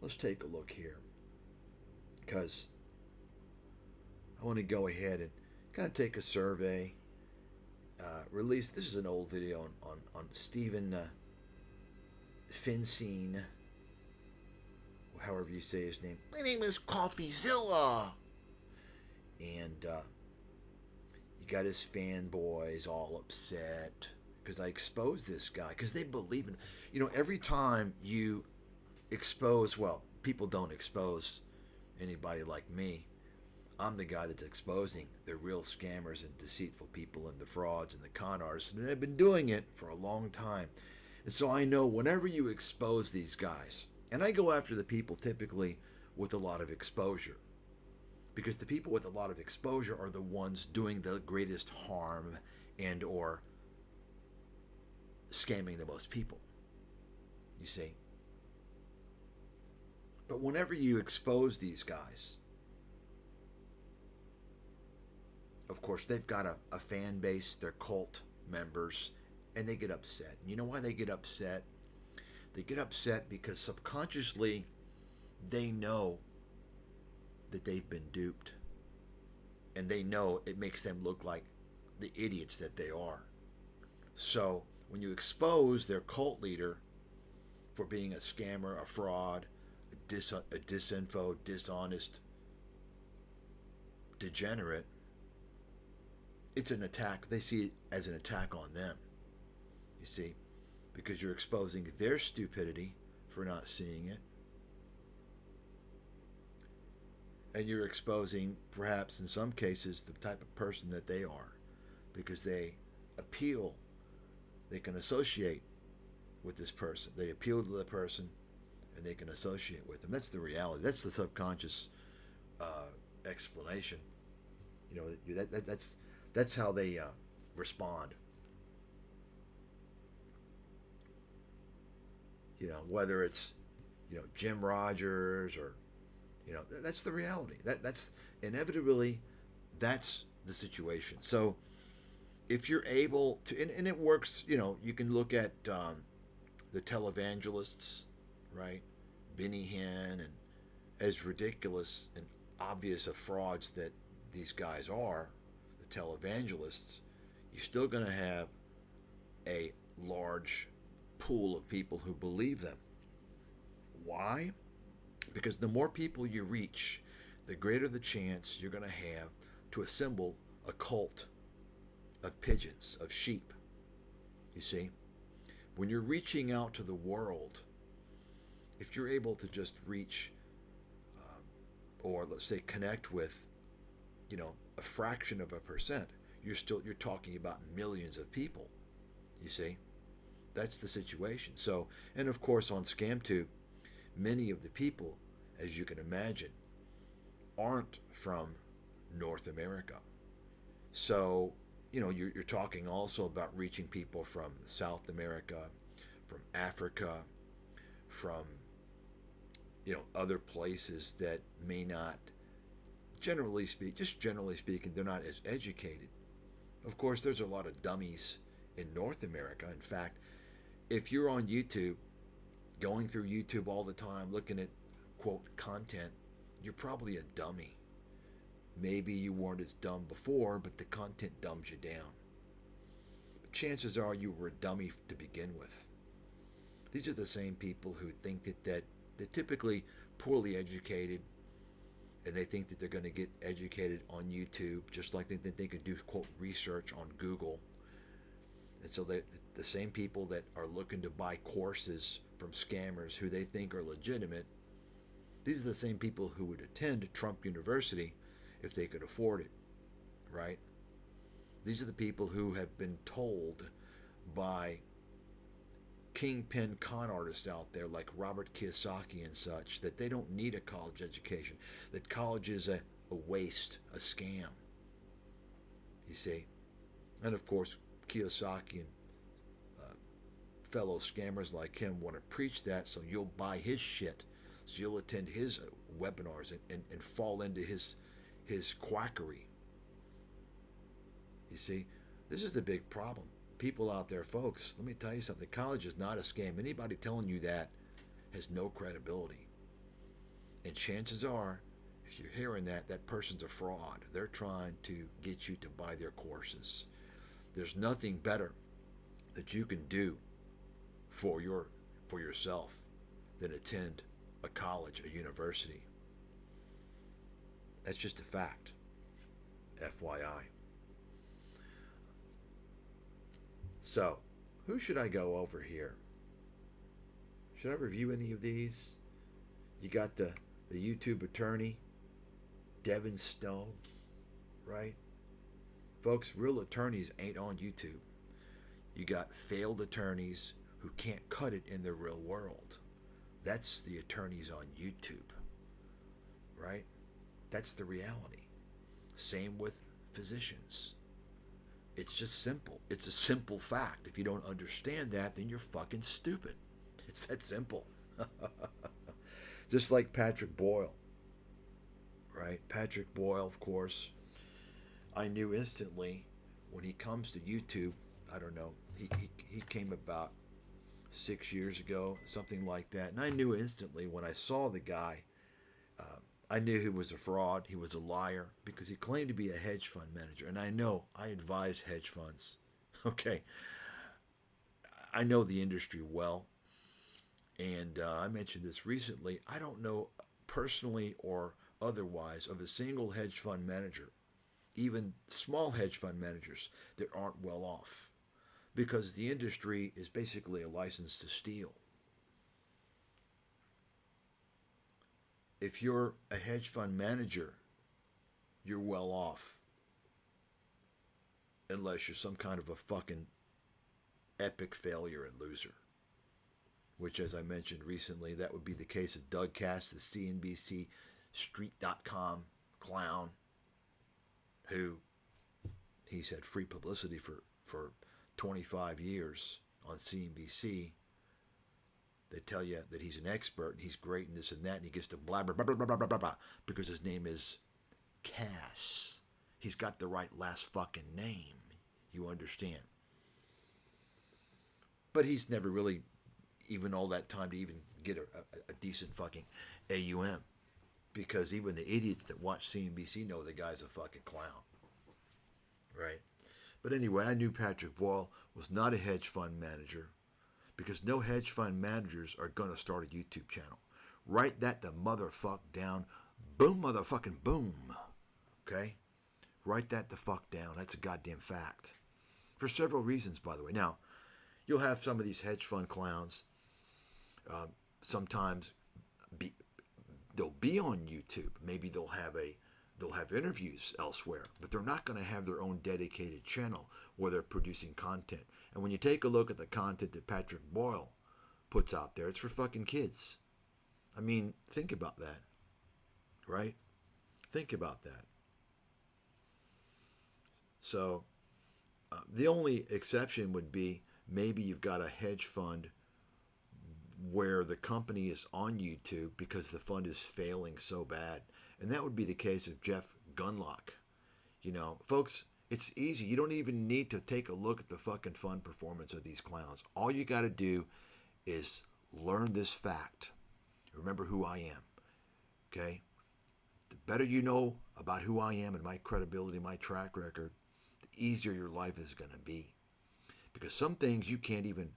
let's take a look here, because I want to go ahead and kind of take a survey. Release. This is an old video on Stephen Finstein, however you say his name. My name is Coffeezilla, and you got his fanboys all upset because I exposed this guy because they believe in. Every time you expose, well, people don't expose anybody like me. I'm the guy that's exposing the real scammers and deceitful people and the frauds and the con artists, and I've been doing it for a long time. And so I know whenever you expose these guys, and I go after the people typically with a lot of exposure, because the people with a lot of exposure are the ones doing the greatest harm and or scamming the most people, you see. But whenever you expose these guys, of course, they've got a fan base, they're cult members, and they get upset. And you know why they get upset? They get upset because subconsciously they know that they've been duped. And they know it makes them look like the idiots that they are. So when you expose their cult leader for being a scammer, a fraud, a disinfo, dishonest, degenerate, it's an attack. They see it as an attack on them, you see, because you're exposing their stupidity for not seeing it. And you're exposing, perhaps in some cases, the type of person that they are, because they appeal, they can associate with this person. They appeal to the person and they can associate with them. That's the reality. That's the subconscious explanation. That's how they respond. Whether it's Jim Rogers or that's the reality. That's inevitably that's the situation. So if you're able to, and it works. You can look at the televangelists, right? Benny Hinn, and as ridiculous and obvious of frauds that these guys are, televangelists, you're still going to have a large pool of people who believe them. Why? Because the more people you reach, the greater the chance you're going to have to assemble a cult of pigeons, of sheep. You see? When you're reaching out to the world, if you're able to just reach, or let's say connect with, a fraction of a percent, you're talking about millions of people. You see, that's the situation. So, and of course on ScamTube, many of the people, as you can imagine, aren't from North America. So, you're talking also about reaching people from South America, from Africa, from other places that may not, generally speaking, they're not as educated. Of course, there's a lot of dummies in North America. In fact, if you're on YouTube, going through YouTube all the time, looking at, quote, content, you're probably a dummy. Maybe you weren't as dumb before, but the content dumbs you down. But chances are you were a dummy to begin with. These are the same people who think that they're typically poorly educated, and they think that they're going to get educated on YouTube, just like they think they could do, quote, research on Google. And so the same people that are looking to buy courses from scammers who they think are legitimate, these are the same people who would attend Trump University if they could afford it, right? These are the people who have been told by kingpin con artists out there like Robert Kiyosaki and such that they don't need a college education, that college is a waste, a scam. You see? And of course, Kiyosaki and fellow scammers like him want to preach that, so you'll buy his shit, so you'll attend his webinars and fall into his quackery. You see? This is the big problem. People out there, folks, let me tell you something. College is not a scam. Anybody telling you that has no credibility. And chances are, if you're hearing that, that person's a fraud. They're trying to get you to buy their courses. There's nothing better that you can do for yourself than attend a college, a university. That's just a fact. FYI. So, who should I go over here? Should I review any of these? You got the YouTube attorney, Devin Stone, right? Folks, real attorneys ain't on YouTube. You got failed attorneys who can't cut it in the real world. That's the attorneys on YouTube, right? That's the reality. Same with physicians. It's just simple. It's a simple fact. If you don't understand that, then you're fucking stupid. It's that simple. Just like Patrick Boyle, right? Patrick Boyle, of course, I knew instantly when he comes to YouTube. I don't know. He came about 6 years ago, something like that. And I knew instantly when I saw the guy, I knew he was a fraud. He was a liar because he claimed to be a hedge fund manager. And I know I advise hedge funds. Okay. I know the industry well. And I mentioned this recently. I don't know personally or otherwise of a single hedge fund manager, even small hedge fund managers, that aren't well off because the industry is basically a license to steal. If you're a hedge fund manager, you're well off unless you're some kind of a fucking epic failure and loser. Which, as I mentioned recently, that would be the case of Doug Cass, the CNBC Street.com clown, who he's had free publicity for 25 years on CNBC. They tell you that he's an expert and he's great and this and that, and he gets to blabber blah, blah, blah, blah, blah, blah, blah, because his name is Cass. He's got the right last fucking name. You understand? But he's never really even all that time to even get a decent fucking AUM, because even the idiots that watch CNBC know the guy's a fucking clown, right? But anyway, I knew Patrick Boyle was not a hedge fund manager because no hedge fund managers are going to start a YouTube channel. Write that the motherfuck down. Boom, motherfucking boom. Okay? Write that the fuck down. That's a goddamn fact. For several reasons, by the way. Now, you'll have some of these hedge fund clowns. Sometimes they'll be on YouTube. Maybe they'll have interviews elsewhere, but they're not going to have their own dedicated channel where they're producing content. And when you take a look at the content that Patrick Boyle puts out there, it's for fucking kids. I mean, think about that, right? Think about that. So the only exception would be maybe you've got a hedge fund where the company is on YouTube because the fund is failing so bad. And that would be the case of Jeff Gundlach. You know, folks, it's easy. You don't even need to take a look at the fucking fund performance of these clowns. All you got to do is learn this fact. Remember who I am. Okay? The better you know about who I am and my credibility, my track record, the easier your life is going to be. Because some things you can't even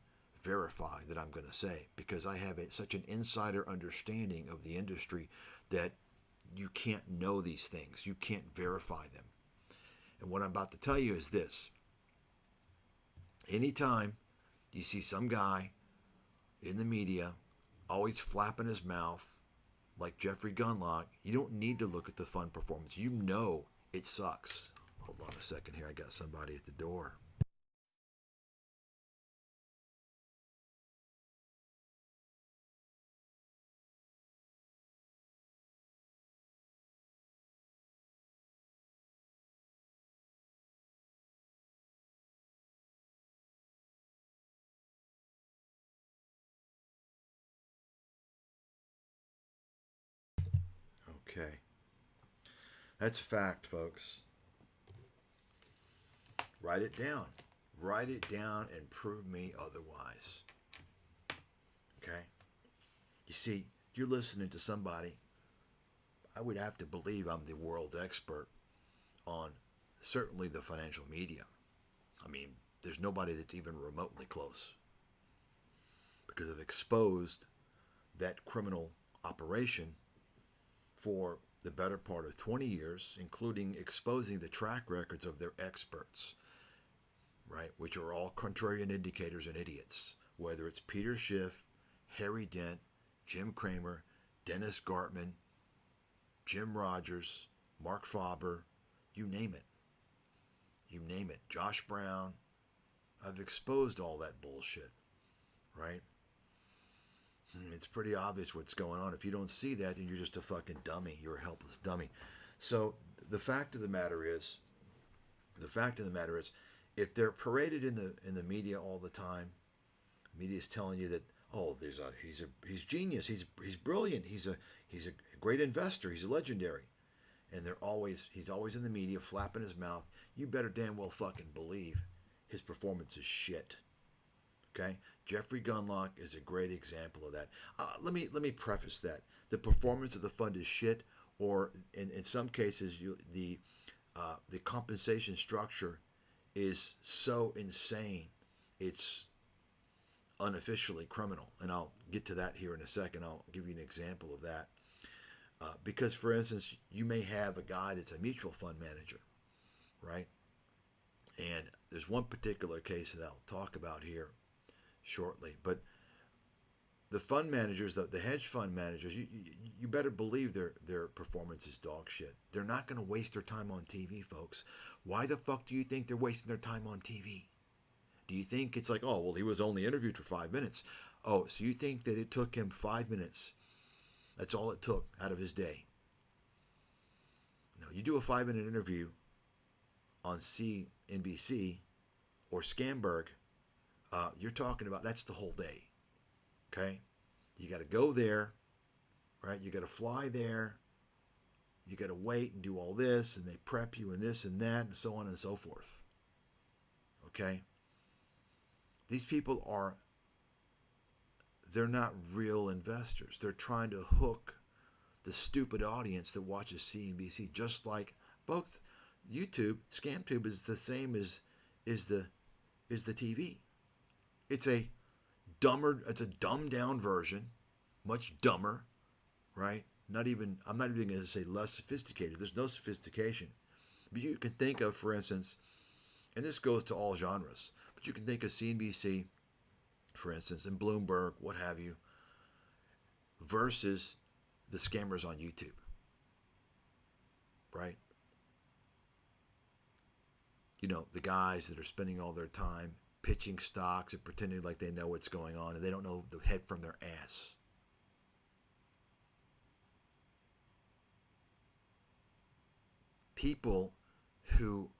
verify that I'm going to say, because I have such an insider understanding of the industry that you can't know these things. You can't verify them. And what I'm about to tell you is this. Anytime you see some guy in the media always flapping his mouth like Jeffrey Gundlach, you don't need to look at the fund performance. You know it sucks. Hold on a second here. I got somebody at the door. Okay. That's a fact, folks. Write it down. Write it down and prove me otherwise. Okay? You see, you're listening to somebody I would have to believe I'm the world's expert on certainly the financial media. I mean, there's nobody that's even remotely close because I've exposed that criminal operation for the better part of 20 years, including exposing the track records of their experts, right? Which are all contrarian indicators and idiots, whether it's Peter Schiff, Harry Dent, Jim Cramer, Dennis Gartman, Jim Rogers, Mark Faber, you name it. You name it. Josh Brown. I've exposed all that bullshit, right? It's pretty obvious what's going on. If you don't see that, then you're just a fucking dummy. You're a helpless dummy. So the fact of the matter is, if they're paraded in the media all the time, media is telling you that, oh, he's genius, he's brilliant, he's a great investor, he's a legendary, and he's always in the media flapping his mouth. You better damn well fucking believe his performance is shit. Okay, Jeffrey Gundlach is a great example of that. Let me preface that the performance of the fund is shit, or in some cases the compensation structure is so insane it's unofficially criminal, and I'll get to that here in a second. I'll give you an example of that. Because, for instance, you may have a guy that's a mutual fund manager, right? And there's one particular case that I'll talk about here shortly. But the fund managers, the hedge fund managers, you better believe their performance is dog shit. They're not going to waste their time on TV, folks. Why the fuck do you think they're wasting their time on TV? Do you think it's like, oh, well, he was only interviewed for 5 minutes? Oh, so you think that it took him 5 minutes? That's all it took out of his day. No, you do a 5-minute interview on CNBC or Scamberg, you're talking about that's the whole day. Okay? You got to go there, right? You got to fly there. You got to wait and do all this, and they prep you and this and that, and so on and so forth. Okay? These people they're not real investors. They're trying to hook the stupid audience that watches CNBC, just like, folks, YouTube, ScamTube is the same as the TV. It's a dumbed down version, much dumber, right? I'm not even going to say less sophisticated. There's no sophistication. But you can think of, for instance, and this goes to all genres, but you can think of CNBC, for instance, and Bloomberg, what have you, versus the scammers on YouTube, right? You know, the guys that are spending all their time pitching stocks and pretending like they know what's going on, and they don't know the head from their ass. People who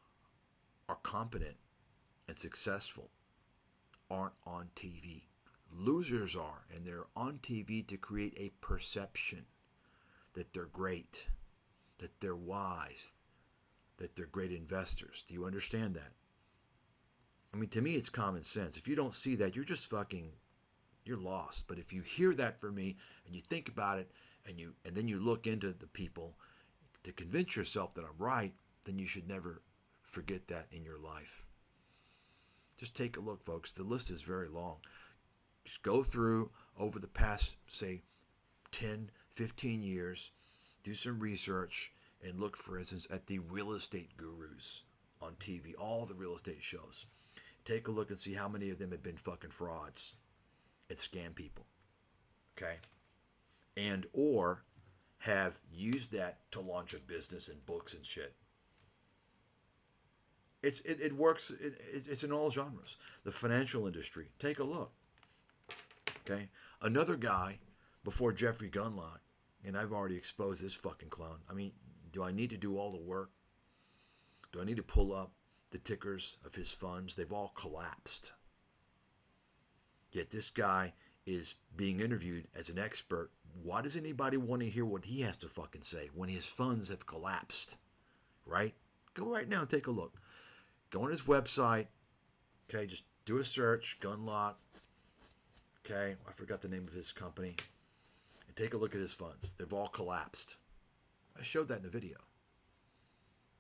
are competent and successful aren't on TV. Losers are, and they're on TV to create a perception that they're great, that they're wise, that they're great investors. Do you understand that? I mean, to me, it's common sense. If you don't see that, you're just you're lost. But if you hear that from me and you think about it and then you look into the people to convince yourself that I'm right, then you should never forget that in your life. Just take a look, folks. The list is very long. Just go through over the past, say, 10, 15 years, do some research, and look, for instance, at the real estate gurus on TV, all the real estate shows. Take a look and see how many of them have been fucking frauds and scam people. Okay? And or have used that to launch a business and books and shit. It works. It's in all genres. The financial industry. Take a look. Okay? Another guy before Jeffrey Gundlach, and I've already exposed this fucking clown. I mean, do I need to do all the work? Do I need to pull up the tickers of his funds? They've all collapsed. Yet this guy is being interviewed as an expert. Why does anybody want to hear what he has to fucking say when his funds have collapsed? Right? Go right now and take a look. Go on his website. Okay, just do a search, Gundlach. Okay, I forgot the name of his company. And take a look at his funds. They've all collapsed. I showed that in the video.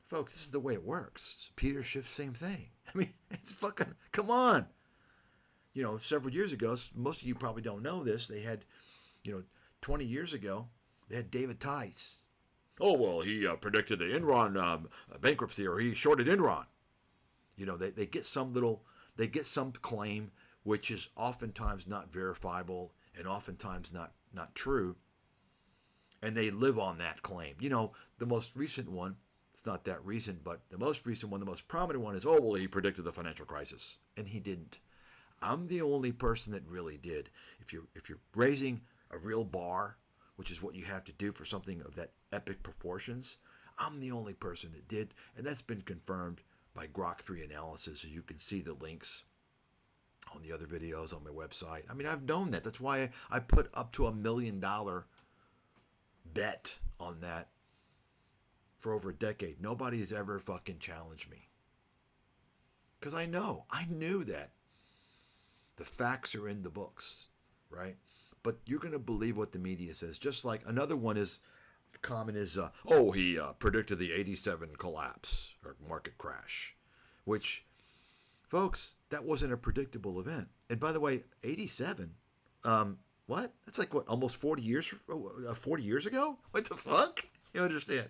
Folks, this is the way it works. Peter Schiff, same thing. I mean, it's fucking, come on. You know, several years ago, most of you probably don't know this, they had, 20 years ago, they had David Tice. Oh, well, he predicted the Enron bankruptcy, or he shorted Enron. They get some claim which is oftentimes not verifiable and oftentimes not true, and they live on that claim. The most recent one, it's not that recent, but the most recent one, the most prominent one is, oh, well, he predicted the financial crisis, and he didn't. I'm the only person that really did. If you're raising a real bar, which is what you have to do for something of that epic proportions, I'm the only person that did, and that's been confirmed by Grok 3 analysis, so you can see the links on the other videos on my website. I mean, I've known that. That's why I put up to $1 million bet on that for over a decade. Nobody has ever fucking challenged me. Because I knew that. The facts are in the books, right? But you're going to believe what the media says. Just like another one is common is, he predicted the 87 collapse or market crash, which, folks, that wasn't a predictable event. And by the way, 87, what? That's like what, almost 40 years ago? What the fuck? You understand?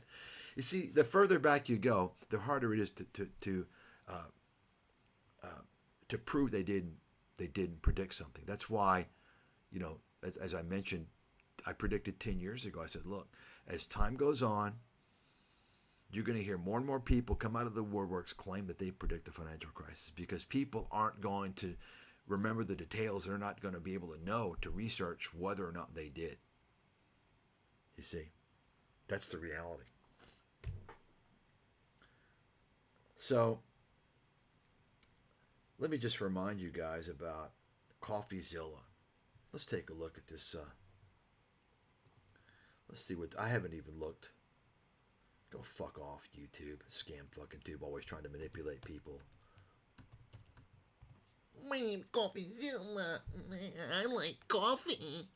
You see, the further back you go, the harder it is to prove they didn't predict something. That's why, as I mentioned, I predicted 10 years ago. I said, look, as time goes on, you're going to hear more and more people come out of the woodworks claim that they predict the financial crisis, because people aren't going to remember the details. They're not going to be able to know to research whether or not they did. You see, that's the reality. So let me just remind you guys about Coffeezilla. Let's take a look at this. Let's see what, I haven't even looked. Go fuck off, YouTube. Scam fucking tube, always trying to manipulate people. Man, Coffeezilla. I like coffee.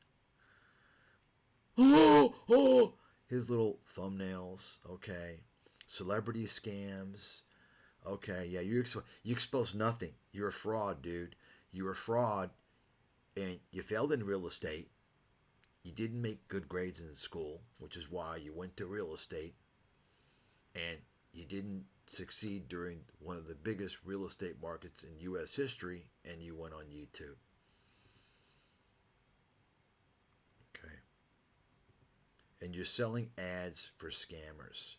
Oh, his little thumbnails. Okay. Celebrity scams. Okay, yeah, you expose nothing. You're a fraud, dude. You're a fraud, and you failed in real estate. You didn't make good grades in school, which is why you went to real estate, and you didn't succeed during one of the biggest real estate markets in U.S. history, and you went on YouTube. Okay. And you're selling ads for scammers.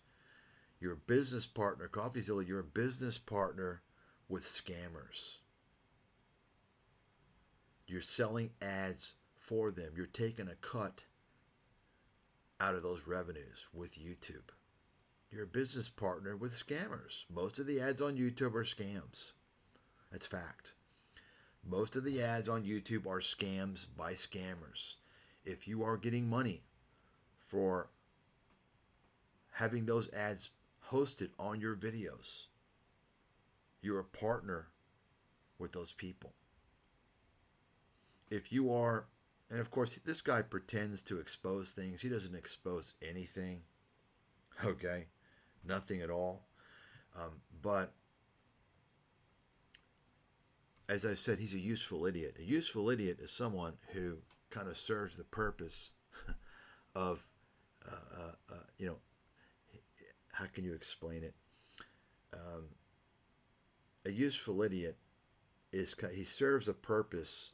You're a business partner, Coffeezilla, you're a business partner with scammers. You're selling ads for them. You're taking a cut out of those revenues with YouTube. You're a business partner with scammers. Most of the ads on YouTube are scams. That's fact. Most of the ads on YouTube are scams by scammers. If you are getting money for having those ads hosted on your videos, you're a partner with those people. If you are, and of course this guy pretends to expose things. He doesn't expose anything. Okay, nothing at all. But as I said, he's a useful idiot. A useful idiot is someone who kind of serves the purpose of, how can you explain it? A useful idiot is, he serves a purpose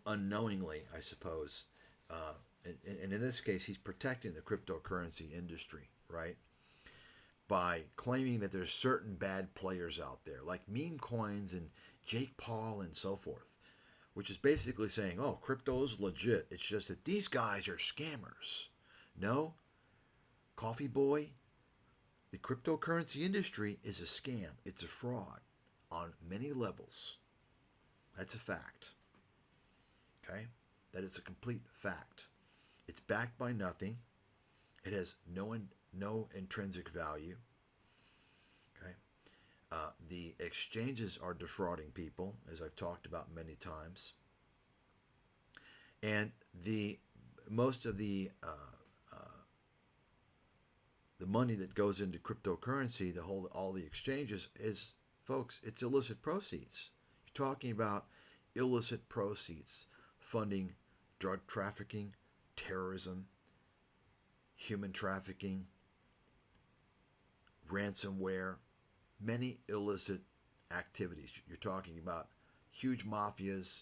unknowingly, I suppose. And in this case, he's protecting the cryptocurrency industry, right? By claiming that there's certain bad players out there, like meme coins and Jake Paul and so forth, which is basically saying, oh, crypto is legit. It's just that these guys are scammers. No, Coffee Boy, the cryptocurrency industry is a scam. It's a fraud on many levels. That's a fact. Okay? That is a complete fact. It's backed by nothing. It has no intrinsic value. Okay? The exchanges are defrauding people, as I've talked about many times. And most of the the money that goes into cryptocurrency, all the exchanges is, folks, it's illicit proceeds. You're talking about illicit proceeds funding drug trafficking, terrorism, human trafficking, ransomware, many illicit activities. You're talking about huge mafias,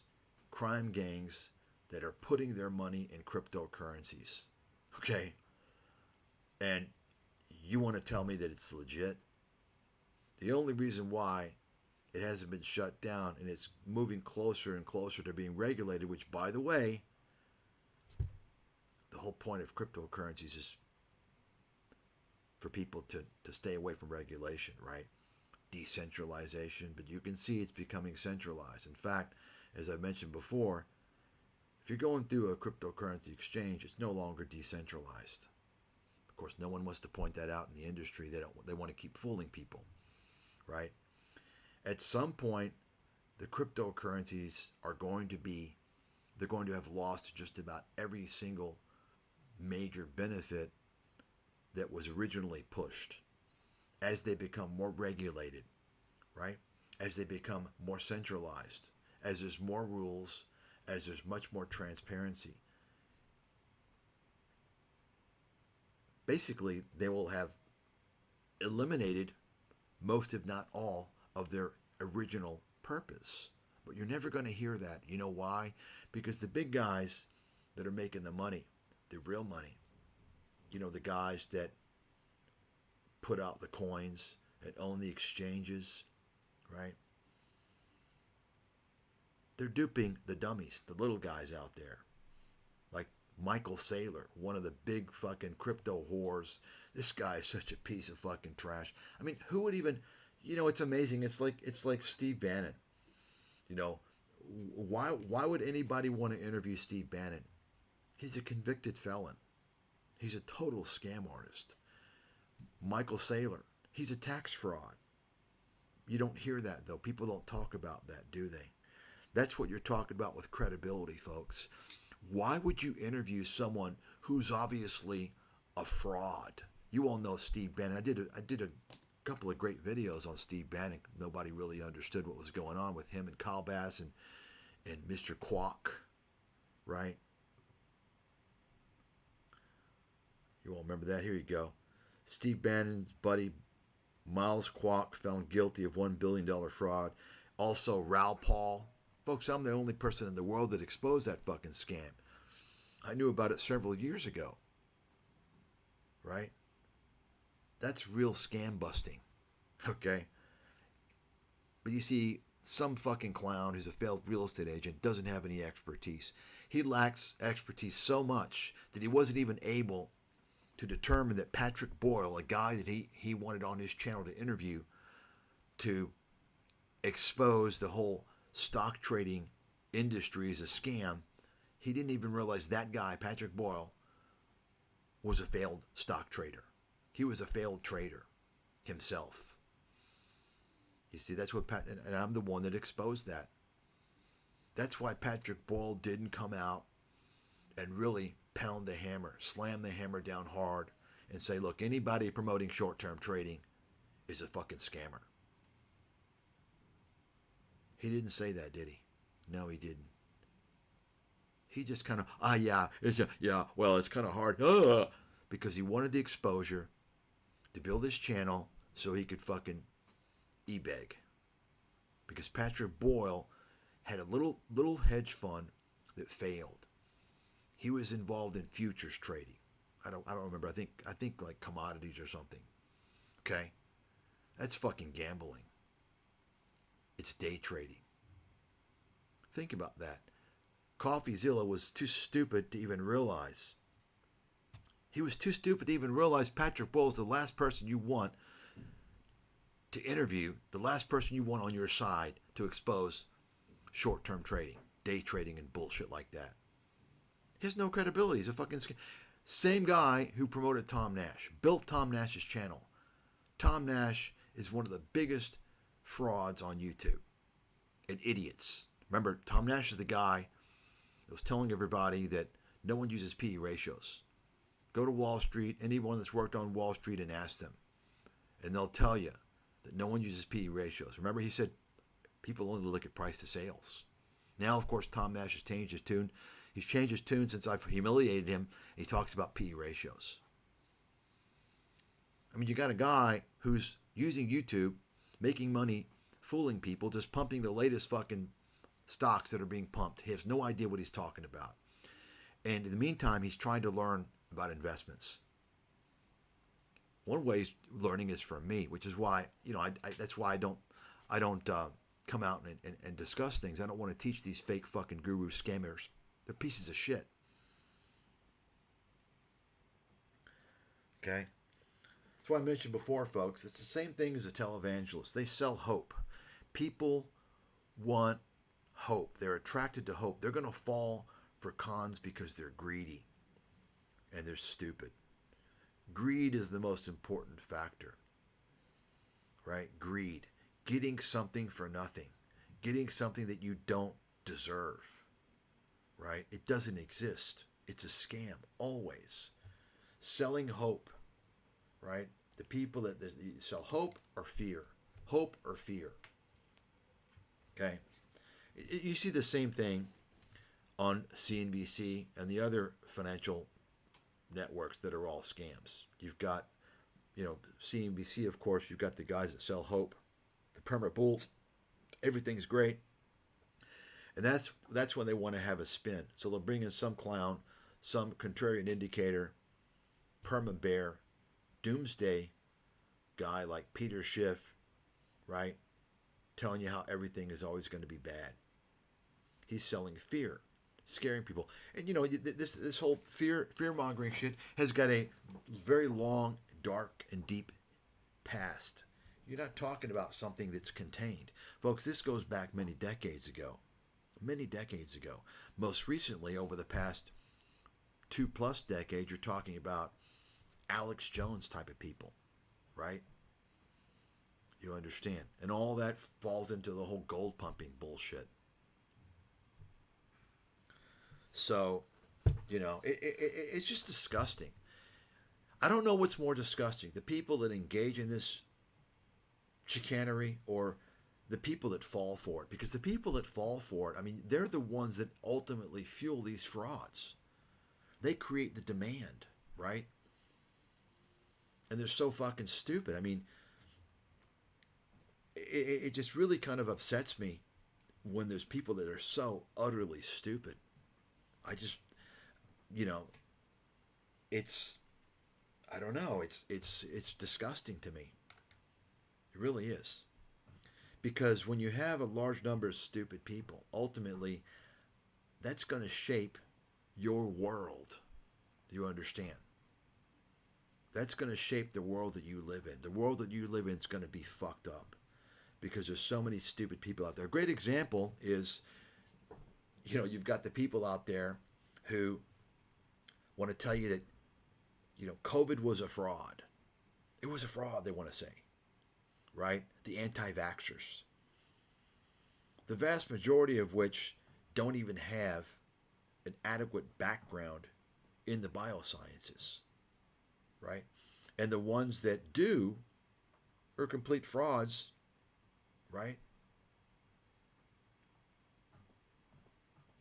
crime gangs that are putting their money in cryptocurrencies. Okay? And you want to tell me that it's legit? The only reason why it hasn't been shut down and it's moving closer and closer to being regulated, which, by the way, the whole point of cryptocurrencies is for people to stay away from regulation, right? Decentralization, but you can see it's becoming centralized. In fact, as I mentioned before, if you're going through a cryptocurrency exchange, it's no longer decentralized. Of course, no one wants to point that out in the industry. They want to keep fooling people, right? At some point, the cryptocurrencies are going to have lost just about every single major benefit that was originally pushed as they become more regulated, right? As they become more centralized, as there's more rules, as there's much more transparency. Basically, they will have eliminated most, if not all, of their original purpose. But you're never going to hear that. You know why? Because the big guys that are making the money, the real money, the guys that put out the coins, that own the exchanges, right? They're duping the dummies, the little guys out there. Like Michael Saylor, one of the big fucking crypto whores. This guy is such a piece of fucking trash. I mean, who would even, it's amazing. It's like Steve Bannon. Why would anybody want to interview Steve Bannon? He's a convicted felon. He's a total scam artist. Michael Saylor, he's a tax fraud. You don't hear that, though. People don't talk about that, do they? That's what you're talking about with credibility, folks. Why would you interview someone who's obviously a fraud? You all know Steve Bannon. I did a couple of great videos on Steve Bannon. Nobody really understood what was going on with him and Kyle Bass and Mr. Kwok, right? You all remember that? Here you go. Steve Bannon's buddy Miles Kwok found guilty of $1 billion fraud. Also, Raoul Paul. Folks, I'm the only person in the world that exposed that fucking scam. I knew about it several years ago. Right? That's real scam busting. Okay? But you see, some fucking clown who's a failed real estate agent doesn't have any expertise. He lacks expertise so much that he wasn't even able to determine that Patrick Boyle, a guy that he wanted on his channel to interview to expose the whole stock trading industry as a scam, he didn't even realize that guy, Patrick Boyle, was a failed stock trader. He was a failed trader himself. You see, that's what and I'm the one that exposed that. That's why Patrick Boyle didn't come out and really pound the hammer, slam the hammer down hard, and say, look, anybody promoting short-term trading is a fucking scammer. He didn't say that, did he? No, he didn't. He just kind of, it's kind of hard, because he wanted the exposure to build his channel so he could fucking e-beg. Because Patrick Boyle had a little hedge fund that failed. He was involved in futures trading. I don't remember. I think like commodities or something. Okay? That's fucking gambling. It's day trading. Think about that. Coffeezilla was too stupid to even realize. He was too stupid to even realize Patrick Boyle's the last person you want to interview, the last person you want on your side to expose short-term trading, day trading, and bullshit like that. He has no credibility. He's a fucking same guy who promoted Tom Nash, built Tom Nash's channel. Tom Nash is one of the biggest frauds on YouTube and idiots. Remember, Tom Nash is the guy that was telling everybody that no one uses PE ratios. Go to Wall Street, anyone that's worked on Wall Street, and ask them. And they'll tell you that no one uses PE ratios. Remember, he said people only look at price to sales. Now, of course, Tom Nash has changed his tune. He's changed his tune since I've humiliated him. He talks about PE ratios. I mean, you got a guy who's using YouTube, making money, fooling people, just pumping the latest fucking stocks that are being pumped. He has no idea what he's talking about. And in the meantime, he's trying to learn about investments. One way he's learning is from me, which is why, that's why I don't come out and discuss things. I don't want to teach these fake fucking guru scammers. They're pieces of shit. Okay? That's what I mentioned before, folks. It's the same thing as a televangelist. They sell hope. People want hope. They're attracted to hope. They're going to fall for cons because they're greedy and they're stupid. Greed is the most important factor, right? Greed. Getting something for nothing. Getting something that you don't deserve, right? It doesn't exist. It's a scam, always. Selling hope, right? The people that sell hope or fear. Hope or fear. Okay? You see the same thing on CNBC and the other financial networks that are all scams. You've got, CNBC, of course, you've got the guys that sell hope, the perma bulls, everything's great. And that's when they want to have a spin. So they'll bring in some clown, some contrarian indicator, perma bear, doomsday guy like Peter Schiff, right? Telling you how everything is always going to be bad. He's selling fear, scaring people. And this whole fear-mongering shit has got a very long, dark, and deep past. You're not talking about something that's contained. Folks, this goes back many decades ago. Many decades ago. Most recently, over the past 2+ decades, you're talking about Alex Jones type of people, right? You understand. And all that falls into the whole gold pumping bullshit. So, it's just disgusting. I don't know what's more disgusting. The people that engage in this chicanery or the people that fall for it. Because the people that fall for it, I mean, they're the ones that ultimately fuel these frauds. They create the demand, right? And they're so fucking stupid. I mean, it just really kind of upsets me when there's people that are so utterly stupid. I just, I don't know. It's disgusting to me. It really is. Because when you have a large number of stupid people, ultimately, that's going to shape your world. Do you understand? That's going to shape the world that you live in. The world that you live in is going to be fucked up because there's so many stupid people out there. A great example is, you've got the people out there who want to tell you that, COVID was a fraud. It was a fraud, they want to say, right? The anti-vaxxers. The vast majority of which don't even have an adequate background in the biosciences, right? And the ones that do are complete frauds, right?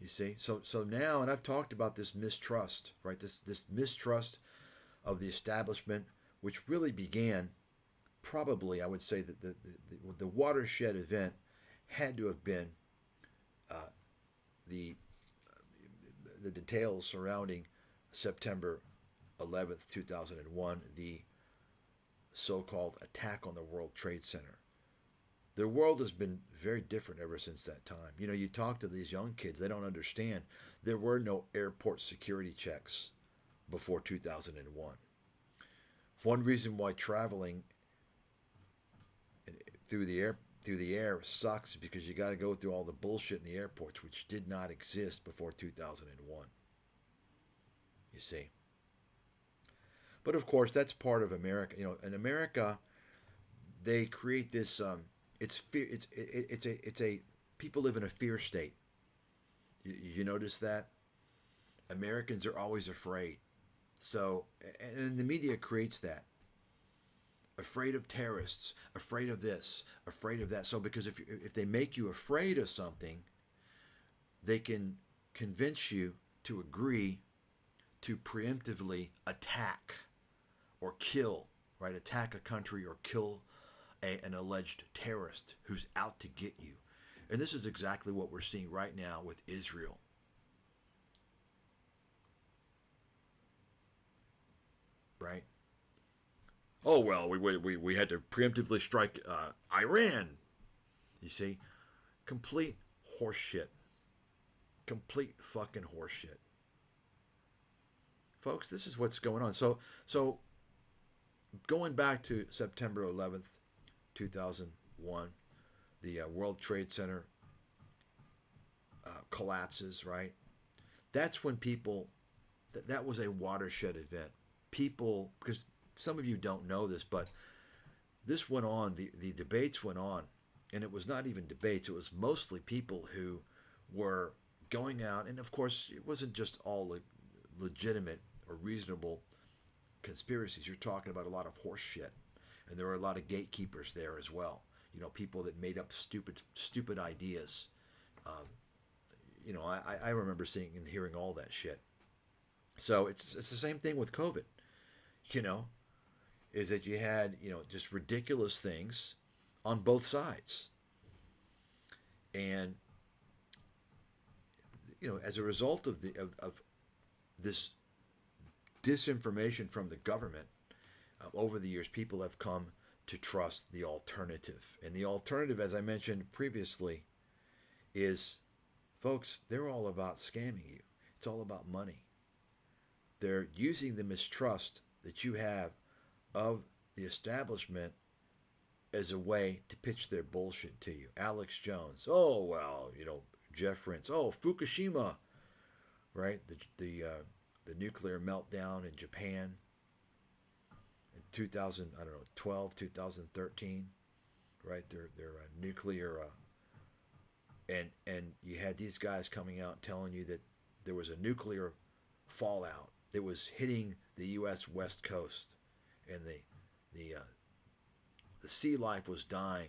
You see? So now, and I've talked about this mistrust, right? This mistrust of the establishment, which really began probably, I would say that the watershed event had to have been the details surrounding September 11th, 2001, the so-called attack on the World Trade Center. The world has been very different ever since that time. You talk to these young kids, they don't understand. There were no airport security checks before 2001. One reason why traveling through the air sucks because you got to go through all the bullshit in the airports, which did not exist before 2001. You see. But of course, that's part of America. In America, they create this. It's fear. It's a people live in a fear state. You notice that Americans are always afraid. So, and the media creates that. Afraid of terrorists, afraid of this, afraid of that. So, because if they make you afraid of something, they can convince you to agree to preemptively attack or kill, right? Attack a country or kill an alleged terrorist who's out to get you. And this is exactly what we're seeing right now with Israel. Right? Oh, well, we had to preemptively strike Iran. You see? Complete horseshit. Complete fucking horseshit. Folks, this is what's going on. So going back to September 11th, 2001, the World Trade Center collapses, right? That's when people, that was a watershed event. People, because some of you don't know this, but this went on, the debates went on, and it was not even debates, it was mostly people who were going out, and of course, it wasn't just all legitimate or reasonable conspiracies. You're talking about a lot of horse shit, and there were a lot of gatekeepers there as well. You know, people that made up stupid ideas. Um, you know, I remember seeing and hearing all that shit. So it's the same thing with COVID. You know, is that you had just ridiculous things on both sides, and as a result of of this disinformation from the government, over the years, people have come to trust the alternative. And the alternative, as I mentioned previously, is, folks, they're all about scamming you. It's all about money. They're using the mistrust that you have of the establishment as a way to pitch their bullshit to you. Alex Jones, oh, well, Jeff Rentz, oh, Fukushima, right? The nuclear meltdown in Japan in 2000, I don't know, 12, 2013, right? Their nuclear, and you had these guys coming out telling you that there was a nuclear fallout that was hitting the U.S. West Coast, and the sea life was dying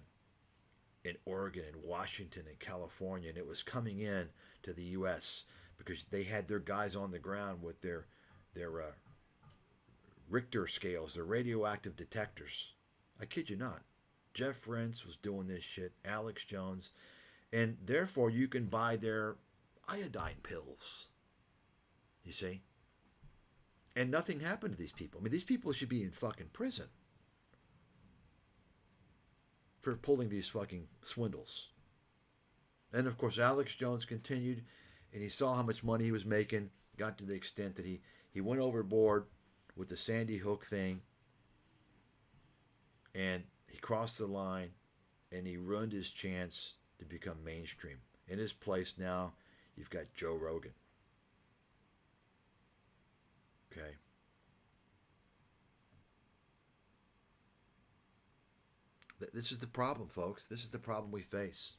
in Oregon and Washington and California, and it was coming in to the U.S. because they had their guys on the ground with their Richter scales, their radioactive detectors. I kid you not. Jeff Rentz was doing this shit, Alex Jones, and therefore you can buy their iodine pills. You see? And nothing happened to these people. I mean, these people should be in fucking prison for pulling these fucking swindles. And of course, Alex Jones continued, and he saw how much money he was making, got to the extent that he went overboard with the Sandy Hook thing, and he crossed the line, and he ruined his chance to become mainstream. In his place now, you've got Joe Rogan. Okay. This is the problem, folks. This is the problem we face.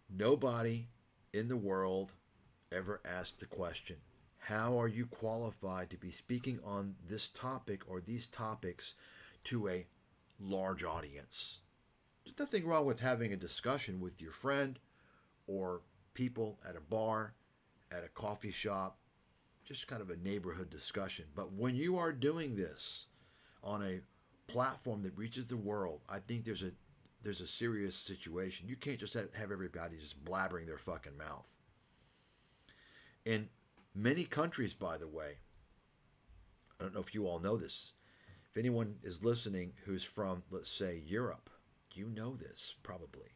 Nobody in the world ever asked the question, how are you qualified to be speaking on this topic or these topics to a large audience? There's nothing wrong with having a discussion with your friend or people at a bar, at a coffee shop, just kind of a neighborhood discussion. But when you are doing this on a platform that reaches the world, I think there's a serious situation. You can't just have everybody just blabbering their fucking mouth. In many countries, by the way, I don't know if you all know this. If anyone is listening who's from, let's say, Europe, you know this probably.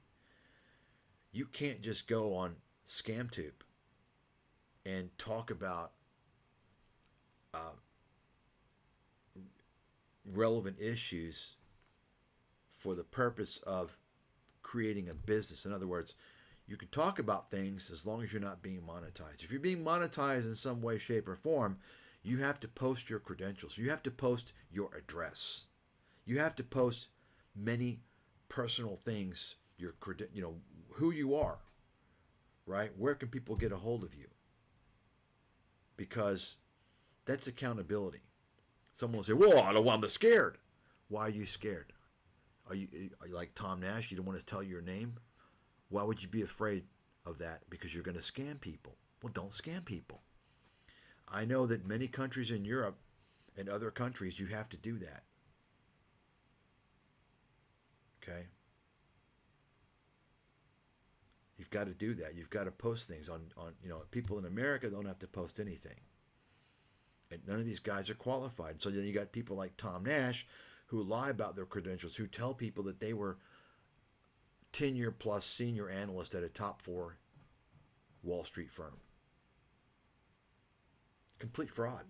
You can't just go on ScamTube and talk about relevant issues for the purpose of creating a business. In other words, you can talk about things as long as you're not being monetized. If you're being monetized in some way, shape, or form, you have to post your credentials. You have to post your address. You have to post many personal things, who you are, right? Where can people get a hold of you? Because That's accountability. Someone will say, "Well, I don't want to be scared." Why are you scared? Are you like Tom Nash? You don't want to tell your name? Why would you be afraid of that? Because you're going to scam people. Well, don't scam people. I know that many countries in Europe and other countries, you have to do that. Okay? You've got to do that. You've got to post things on people in America don't have to post anything. And none of these guys are qualified. So then you got people like Tom Nash who lie about their credentials, who tell people that they were 10-year plus senior analyst at a top 4 Wall Street firm. Complete fraud.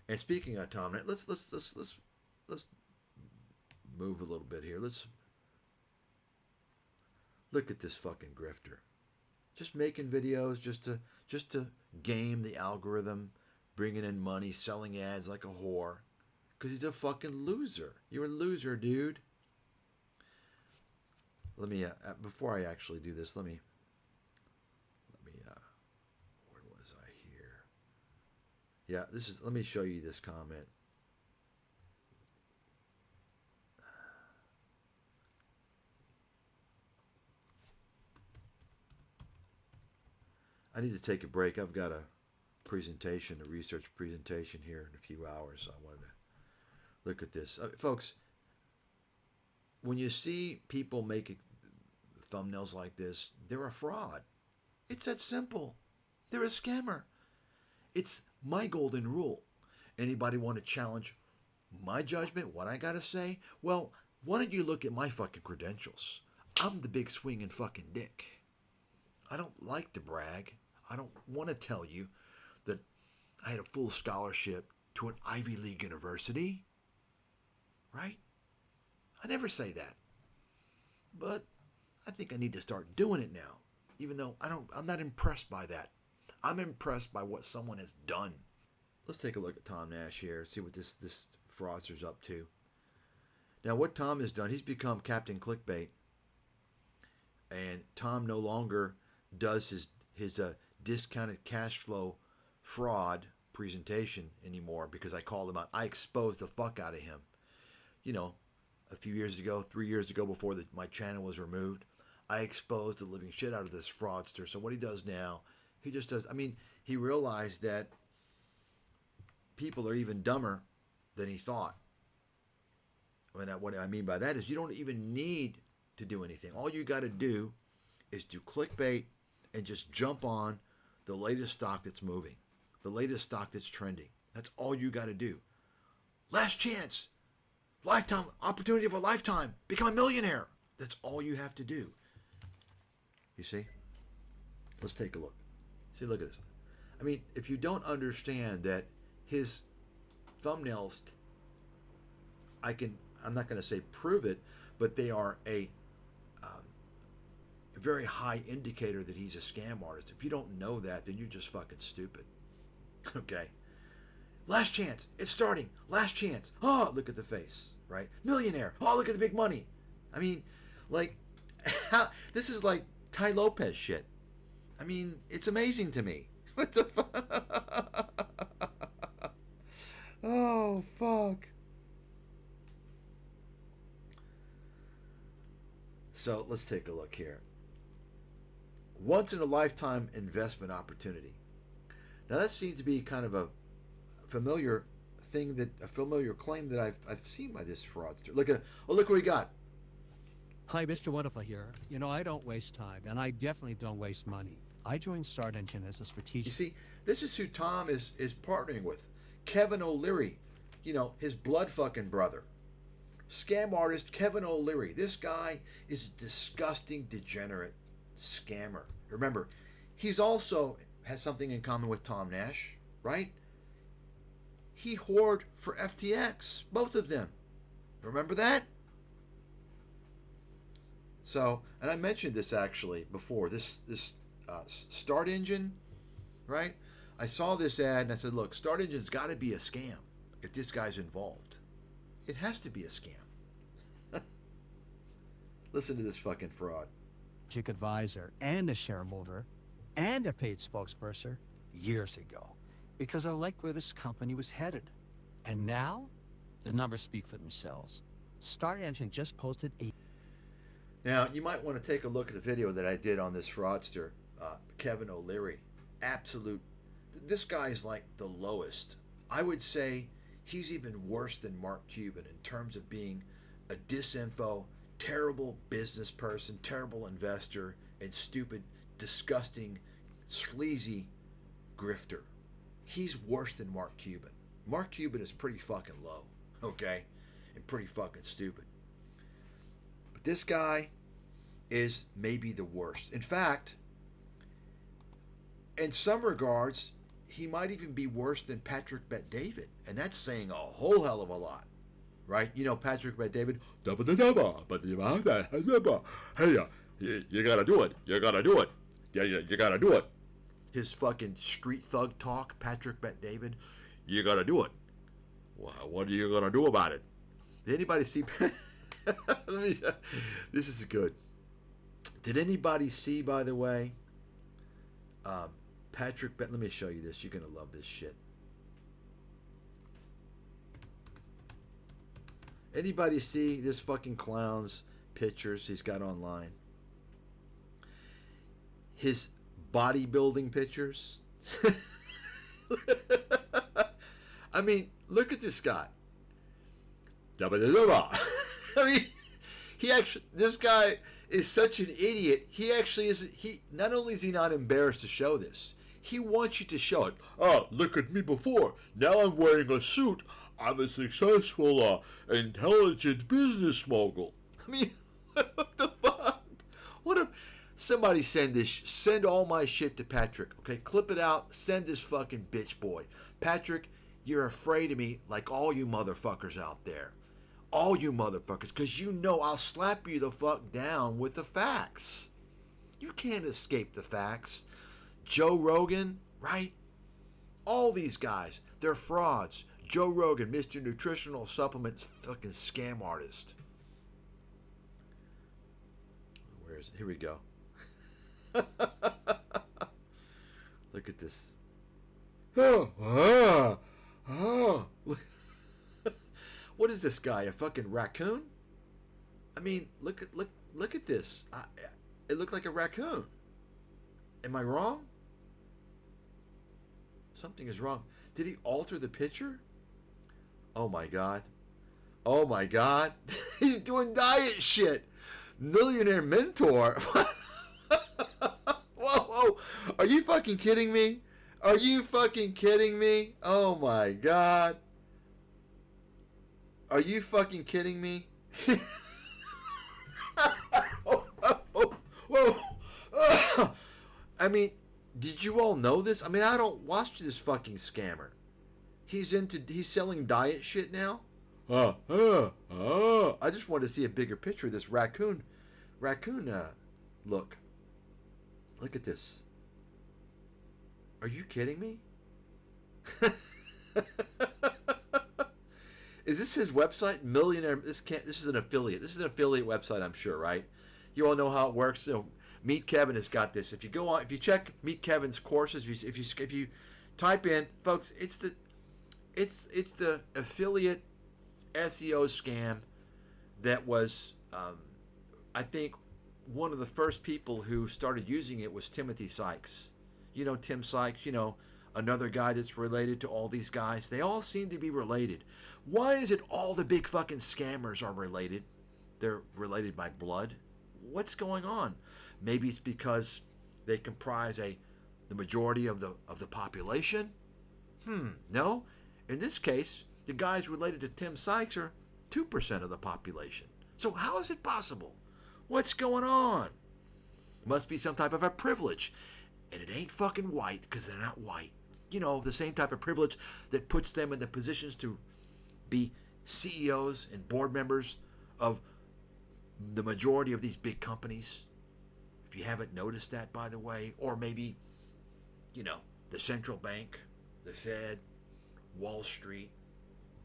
And speaking of Tom Nash, let's move a little bit here. Let's look at this fucking grifter. Just making videos just to game the algorithm, bringing in money, selling ads like a whore. Because he's a fucking loser. You're a loser, dude. Let me, before I actually do this, let me, where was I here? Yeah, let me show you this comment. I need to take a break. I've got a research presentation here in a few hours. So I wanted to look at this. Folks, when you see people making thumbnails like this, they're a fraud. It's that simple. They're a scammer. It's my golden rule. Anybody want to challenge my judgment, what I got to say? Well, why don't you look at my fucking credentials? I'm the big swinging fucking dick. I don't like to brag. I don't want to tell you that I had a full scholarship to an Ivy League university. Right? I never say that. But I think I need to start doing it now. Even though I'm not impressed by that. I'm impressed by what someone has done. Let's take a look at Tom Nash here, see what this fraudster's up to. Now what Tom has done, he's become Captain Clickbait. And Tom no longer does his discounted cash flow fraud presentation anymore because I called him out. I exposed the fuck out of him. A few years ago, 3 years ago, before my channel was removed, I exposed the living shit out of this fraudster. So what he does now, he just does, he realized that people are even dumber than he thought. What I mean by that is you don't even need to do anything. All you got to do is do clickbait and just jump on the latest stock that's moving, the latest stock that's trending. That's all you got to do. Last chance. Lifetime, opportunity of a lifetime. Become a millionaire. That's all you have to do. You see? Let's take a look. See, look at this. If you don't understand that his thumbnails, I'm not going to say prove it, but they are a very high indicator that he's a scam artist. If you don't know that, then you're just fucking stupid. Okay? Last chance. It's starting. Last chance. Oh, look at the face, right? Millionaire. Oh, look at the big money. This is like Ty Lopez shit. It's amazing to me. What the fuck? Oh, fuck. So let's take a look here. Once in a lifetime investment opportunity. Now that seems to be kind of a familiar claim that I've seen by this fraudster. Look what we got. Hi, Mr. Wonderful here. I don't waste time, and I definitely don't waste money. I joined Start Engine as a strategic... You see, this is who Tom is partnering with. Kevin O'Leary, his blood fucking brother. Scam artist Kevin O'Leary. This guy is a disgusting, degenerate scammer. Remember, he's also has something in common with Tom Nash, right? He whored for FTX, both of them. Remember that? So, and I mentioned this actually before, this Start Engine, right? I saw this ad and I said, look, Start Engine's got to be a scam if this guy's involved. It has to be a scam. Listen to this fucking fraud. Advisor and a shareholder and a paid spokesperson years ago because I liked where this company was headed. And now, the numbers speak for themselves. Star Engine just posted a... Now, you might want to take a look at a video that I did on this fraudster, Kevin O'Leary. Absolute. This guy is like the lowest. I would say he's even worse than Mark Cuban in terms of being a disinfo, terrible business person, terrible investor, and stupid, disgusting, sleazy grifter. He's worse than Mark Cuban. Mark Cuban is pretty fucking low, okay? And pretty fucking stupid. But this guy is maybe the worst. In fact, in some regards, he might even be worse than Patrick Bet-David. And that's saying a whole hell of a lot, right? You know, Patrick Bet-David, hey, you gotta do it. You gotta do it. Yeah, you gotta do it. His fucking street thug talk, Patrick Bet-David, you gotta do it. Well, what are you gonna do about it? Did anybody see? This is good. Did anybody see, by the way, Patrick Bet? Let me show you this. You're gonna love this shit. Anybody see this fucking clown's pictures he's got online? His bodybuilding pictures. I mean, look at this guy. I mean, this guy is such an idiot. He actually is. Not only is he not embarrassed to show this, he wants you to show it. Oh, look at me before. Now I'm wearing a suit. I'm a successful, intelligent business mogul. I mean, what the fuck? What if somebody send all my shit to Patrick? Okay, clip it out. Send this fucking bitch boy, Patrick. You're afraid of me like all you motherfuckers out there. All you motherfuckers, because you know I'll slap you the fuck down with the facts. You can't escape the facts. Joe Rogan, right? All these guys, they're frauds. Joe Rogan, Mr. Nutritional Supplements fucking scam artist. Where is it? Here we go. Look at this. What is this guy? A fucking raccoon? I mean, look at this. It looked like a raccoon. Am I wrong? Something is wrong. Did he alter the picture? Oh my god. Oh my god. He's doing diet shit. Millionaire mentor. Whoa. Are you fucking kidding me? Are you fucking kidding me? Oh my god. Are you fucking kidding me? Whoa. I mean, did you all know this? I mean, I don't watch this fucking scammer. He's selling diet shit now? I just wanted to see a bigger picture of this raccoon. Look. Look at this. Are you kidding me? Is this his website? Millionaire. This is an affiliate. This is an affiliate website, I'm sure, right? You all know how it works. You know, Meet Kevin has got this. If you go on, if you check Meet Kevin's courses, if you type in, folks, it's the affiliate SEO scam that was, I think, one of the first people who started using it was Timothy Sykes. You know Tim Sykes, you know, another guy that's related to all these guys. They all seem to be related. Why is it all the big fucking scammers are related? They're related by blood? What's going on? Maybe it's because they comprise the majority of the population? No. In this case, the guys related to Tim Sykes are 2% of the population. So how is it possible? What's going on? Must be some type of a privilege. And it ain't fucking white, because they're not white. You know, the same type of privilege that puts them in the positions to be CEOs and board members of the majority of these big companies. If you haven't noticed that, by the way, or maybe, you know, the central bank, the Fed, Wall Street,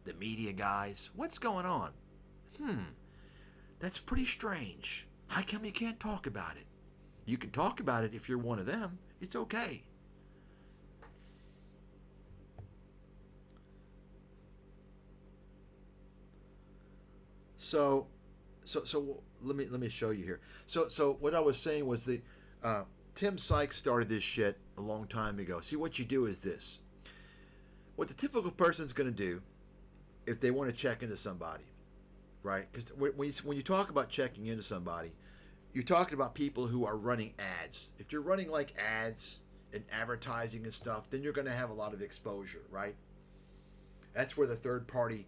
the media guys. What's going on? That's pretty strange. How come you can't talk about it? You can talk about it if you're one of them. It's okay. So, so let me show you here. So what I was saying was the Tim Sykes started this shit a long time ago. See, what you do is this. What the typical person's going to do if they want to check into somebody, right? Because when you talk about checking into somebody, you're talking about people who are running ads. If you're running like ads and advertising and stuff, then you're going to have a lot of exposure, right? That's where the third party,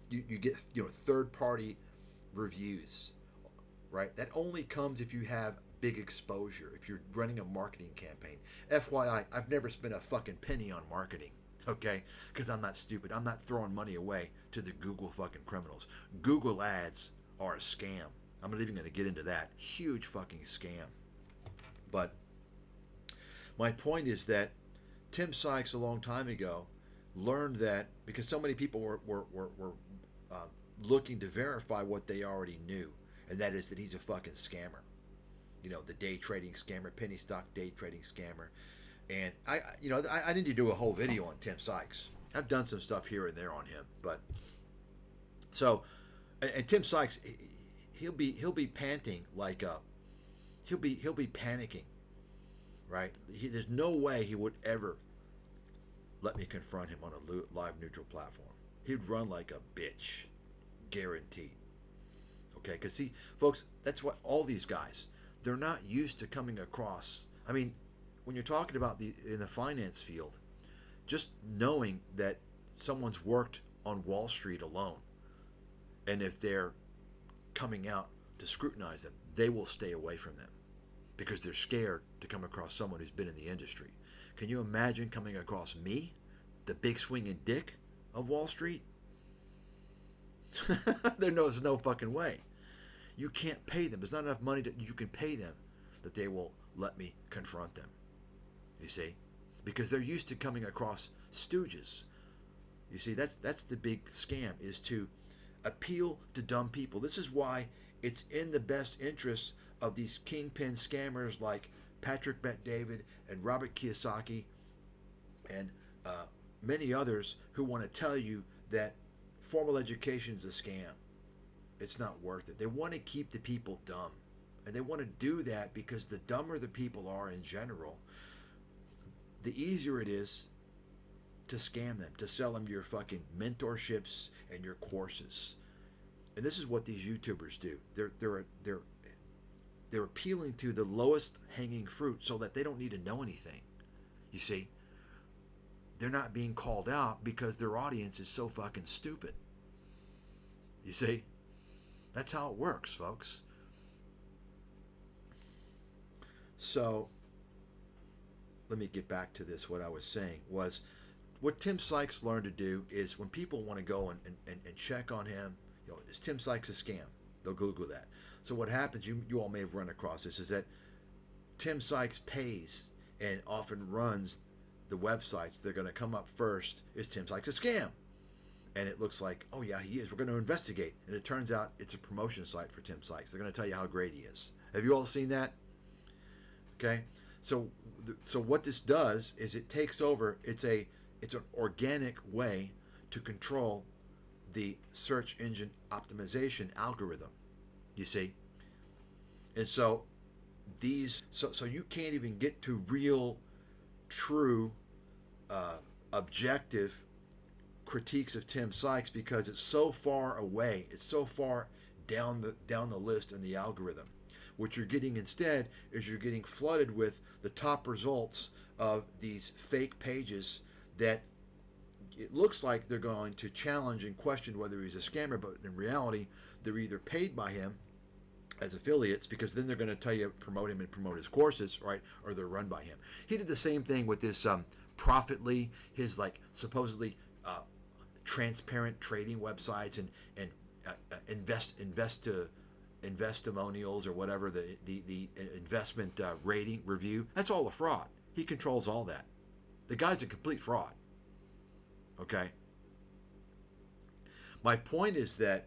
you get third party reviews, right? That only comes if you have big exposure. If you're running a marketing campaign, FYI, I've never spent a fucking penny on marketing. Okay, because I'm not stupid. I'm not throwing money away to the Google fucking criminals. Google ads are a scam. I'm not even going to get into that. Huge fucking scam. But my point is that Tim Sykes a long time ago learned that because so many people were looking to verify what they already knew, and that is that he's a fucking scammer. The day trading scammer, penny stock day trading scammer. And I need to do a whole video on Tim Sykes. I've done some stuff here and there on him, but so and Tim Sykes, he'll be panting like he'll be panicking, right? There's no way he would ever let me confront him on a live neutral platform. He'd run like a bitch, guaranteed. Okay, because see, folks, that's what all these guys, they're not used to coming across. I mean, when you're talking about in the finance field, just knowing that someone's worked on Wall Street alone, and if they're coming out to scrutinize them, they will stay away from them because they're scared to come across someone who's been in the industry. Can you imagine coming across me, the big swinging dick of Wall Street? There's no fucking way. You can't pay them. There's not enough money that you can pay them that they will let me confront them. You see? Because they're used to coming across stooges. You see, that's the big scam, is to appeal to dumb people. This is why it's in the best interest of these kingpin scammers like Patrick Bet-David and Robert Kiyosaki and many others who want to tell you that formal education is a scam. It's not worth it. They want to keep the people dumb. And they want to do that because the dumber the people are in general, the easier it is to scam them, to sell them your fucking mentorships and your courses. And this is what these YouTubers do. They're appealing to the lowest hanging fruit so that they don't need to know anything. You see? They're not being called out because their audience is so fucking stupid. You see? That's how it works, folks. So, let me get back to this. What I was saying was, what Tim Sykes learned to do is when people want to go and check on him, is Tim Sykes a scam? They'll Google that. So what happens, you all may have run across this, is that Tim Sykes pays and often runs the websites. They're going to come up first. Is Tim Sykes a scam? And it looks like, oh yeah, he is. We're going to investigate. And it turns out it's a promotion site for Tim Sykes. They're going to tell you how great he is. Have you all seen that? Okay. So what this does is it takes over. It's an organic way to control the search engine optimization algorithm. You see? And so you can't even get to real, true, objective critiques of Tim Sykes because it's so far away. It's so far down the list in the algorithm. What you're getting instead is you're getting flooded with the top results of these fake pages that it looks like they're going to challenge and question whether he's a scammer, but in reality, they're either paid by him as affiliates, because then they're going to tell you promote him and promote his courses, right? Or they're run by him. He did the same thing with this Profitly, his like supposedly transparent trading websites and investimonials or whatever, the investment rating review. That's all a fraud. He controls all that. The guy's a complete fraud. Okay. My point is that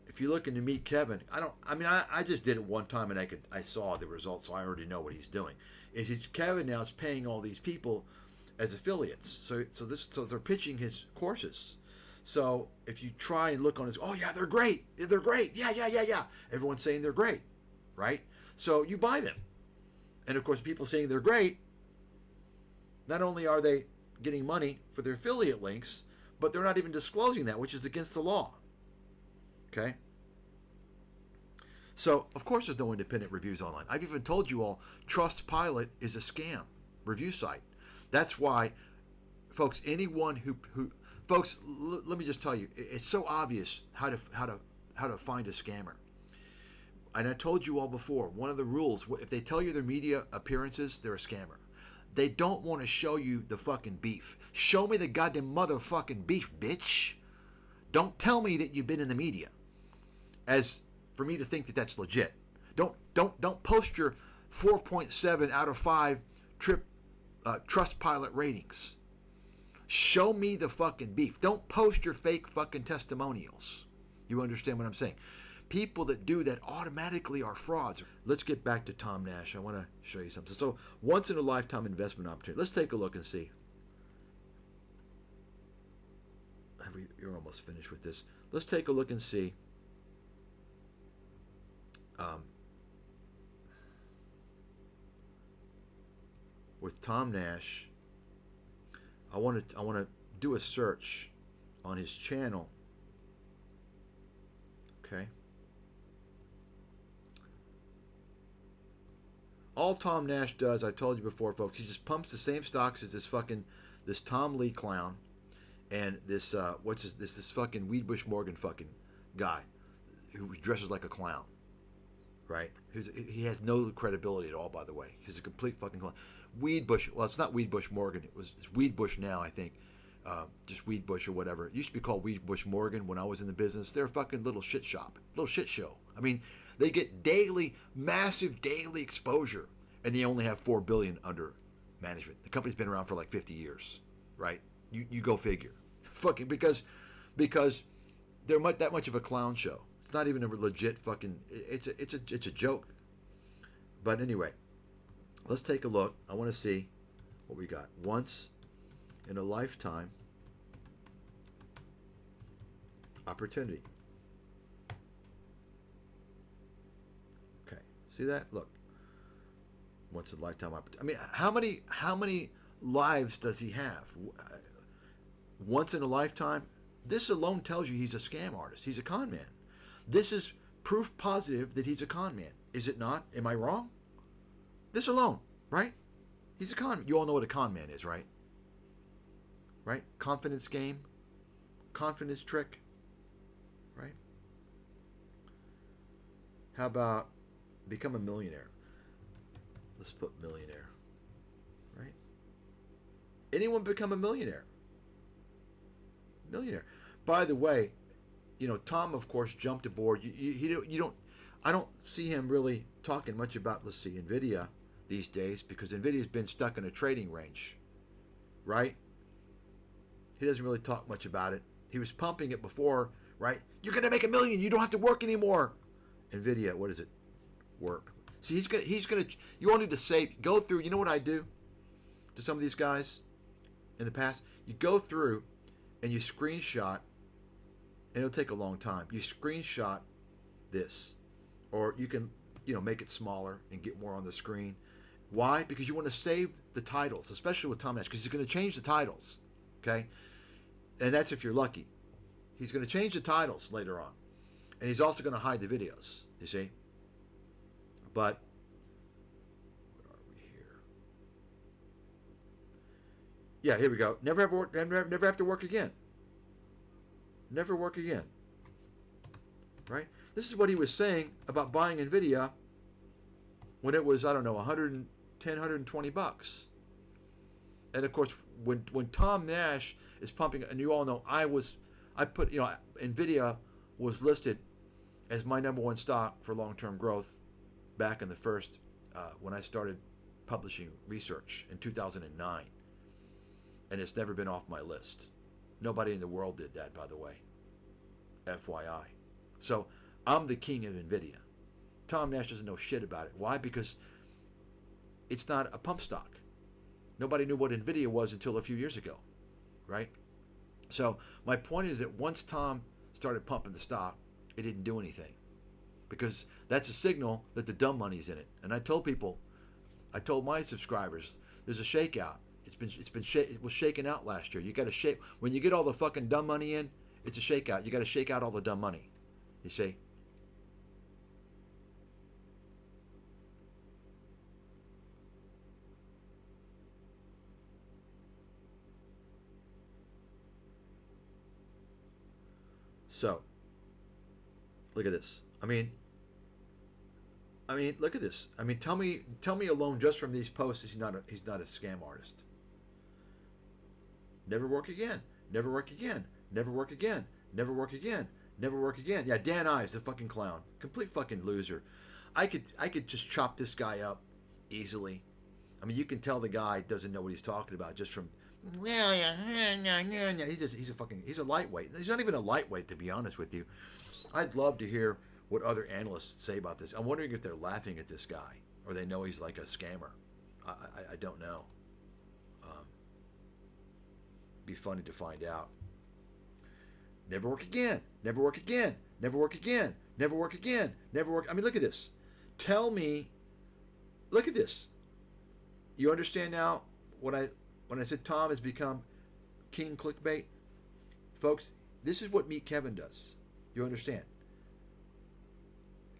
if you're looking to meet Kevin, I just did it one time and I saw the results, so I already know what he's doing. Kevin now is paying all these people as affiliates. So they're pitching his courses. So if you try and look on this, oh yeah, they're great. They're great. Yeah, yeah, yeah, yeah. Everyone's saying they're great, right? So you buy them. And of course, people saying they're great, not only are they getting money for their affiliate links, but they're not even disclosing that, which is against the law. Okay? So, of course, there's no independent reviews online. I've even told you all Trustpilot is a scam review site. That's why, folks, anyone who folks, let me just tell you, it's so obvious how to find a scammer. And I told you all before, one of the rules, if they tell you their media appearances, they're a scammer. They don't want to show you the fucking beef. Show me the goddamn motherfucking beef, bitch. Don't tell me that you've been in the media, as for me to think that that's legit. Don't post your 4.7 out of 5 Trustpilot ratings. Show me the fucking beef. Don't post your fake fucking testimonials. You understand what I'm saying? People that do that automatically are frauds. Let's get back to Tom Nash. I want to show you something. So, once in a lifetime investment opportunity. Let's take a look and see. You're almost finished with this. Let's take a look and see. With Tom Nash, I want to do a search on his channel. Okay. All Tom Nash does, I told you before, folks, he just pumps the same stocks as this Tom Lee clown and this this fucking Weedbush Morgan fucking guy who dresses like a clown, right? He has no credibility at all, by the way. He's a complete fucking clown. Weedbush, well, it's not Weedbush Morgan. It's Weedbush now, I think. Just Weedbush or whatever. It used to be called Weedbush Morgan when I was in the business. They're a fucking little shit shop, little shit show. I mean, they get massive daily exposure, and they only have $4 billion under management. The company's been around for like 50 years, right? You go figure. Fucking because they're that much of a clown show. It's not even a legit fucking. It's a joke. But anyway, let's take a look. I want to see what we got. Once in a lifetime opportunity. Okay, see that? Look, once in a lifetime opportunity. I mean, how many lives does he have? Once in a lifetime. This alone tells you he's a scam artist. He's a con man. This is proof positive that he's a con man. Is it not? Am I wrong? This alone, right? He's a con. You all know what a con man is, right? Right? Confidence game, confidence trick, right? How about become a millionaire? Let's put millionaire, right? Anyone become a millionaire? Millionaire. By the way, you know, Tom, of course, jumped aboard. I don't see him really talking much about, let's see, NVIDIA these days, because NVIDIA's been stuck in a trading range, right? He doesn't really talk much about it. He was pumping it before, right? You're going to make $1 million. You don't have to work anymore. NVIDIA, what is it? Work. See, he's going to, you all need to save, go through, you know what I do to some of these guys in the past? You go through and you screenshot, and it'll take a long time. You screenshot this, or you can, make it smaller and get more on the screen. Why? Because you want to save the titles, especially with Tom Nash, because he's going to change the titles, okay? And that's if you're lucky. He's going to change the titles later on, and he's also going to hide the videos, you see? But, where are we here? Yeah, here we go. Never have to work again. Never work again. Right? This is what he was saying about buying NVIDIA when it was, I don't know, 110, 120 bucks. And of course, when Tom Nash is pumping, and you all know, NVIDIA was listed as my number one stock for long-term growth back in the first, when I started publishing research in 2009. And it's never been off my list. Nobody in the world did that, by the way. FYI. So, I'm the king of NVIDIA. Tom Nash doesn't know shit about it. Why? Because it's not a pump stock. Nobody knew what NVIDIA was until a few years ago, right? So my point is that once Tom started pumping the stock, it didn't do anything because that's a signal that the dumb money's in it. And I told people, I told my subscribers, there's a shakeout. It was shaken out last year. You got to shake when you get all the fucking dumb money in. It's a shakeout. You got to shake out all the dumb money. You see. So, look at this. Look at this. Tell me alone just from these posts, he's not a scam artist. Never work again. Never work again. Never work again. Never work again. Never work again. Yeah, Dan Ives, the fucking clown, complete fucking loser. I could just chop this guy up easily. I mean, you can tell the guy doesn't know what he's talking about just from. He's a lightweight. He's not even a lightweight, to be honest with you. I'd love to hear what other analysts say about this. I'm wondering if they're laughing at this guy or they know he's like a scammer. I don't know. Be funny to find out. Never work again. Never work again. Never work again. Never work again. Never work. I mean, look at this. Tell me. Look at this. You understand now when I said Tom has become king clickbait, folks? This is what Meet Kevin does. You understand?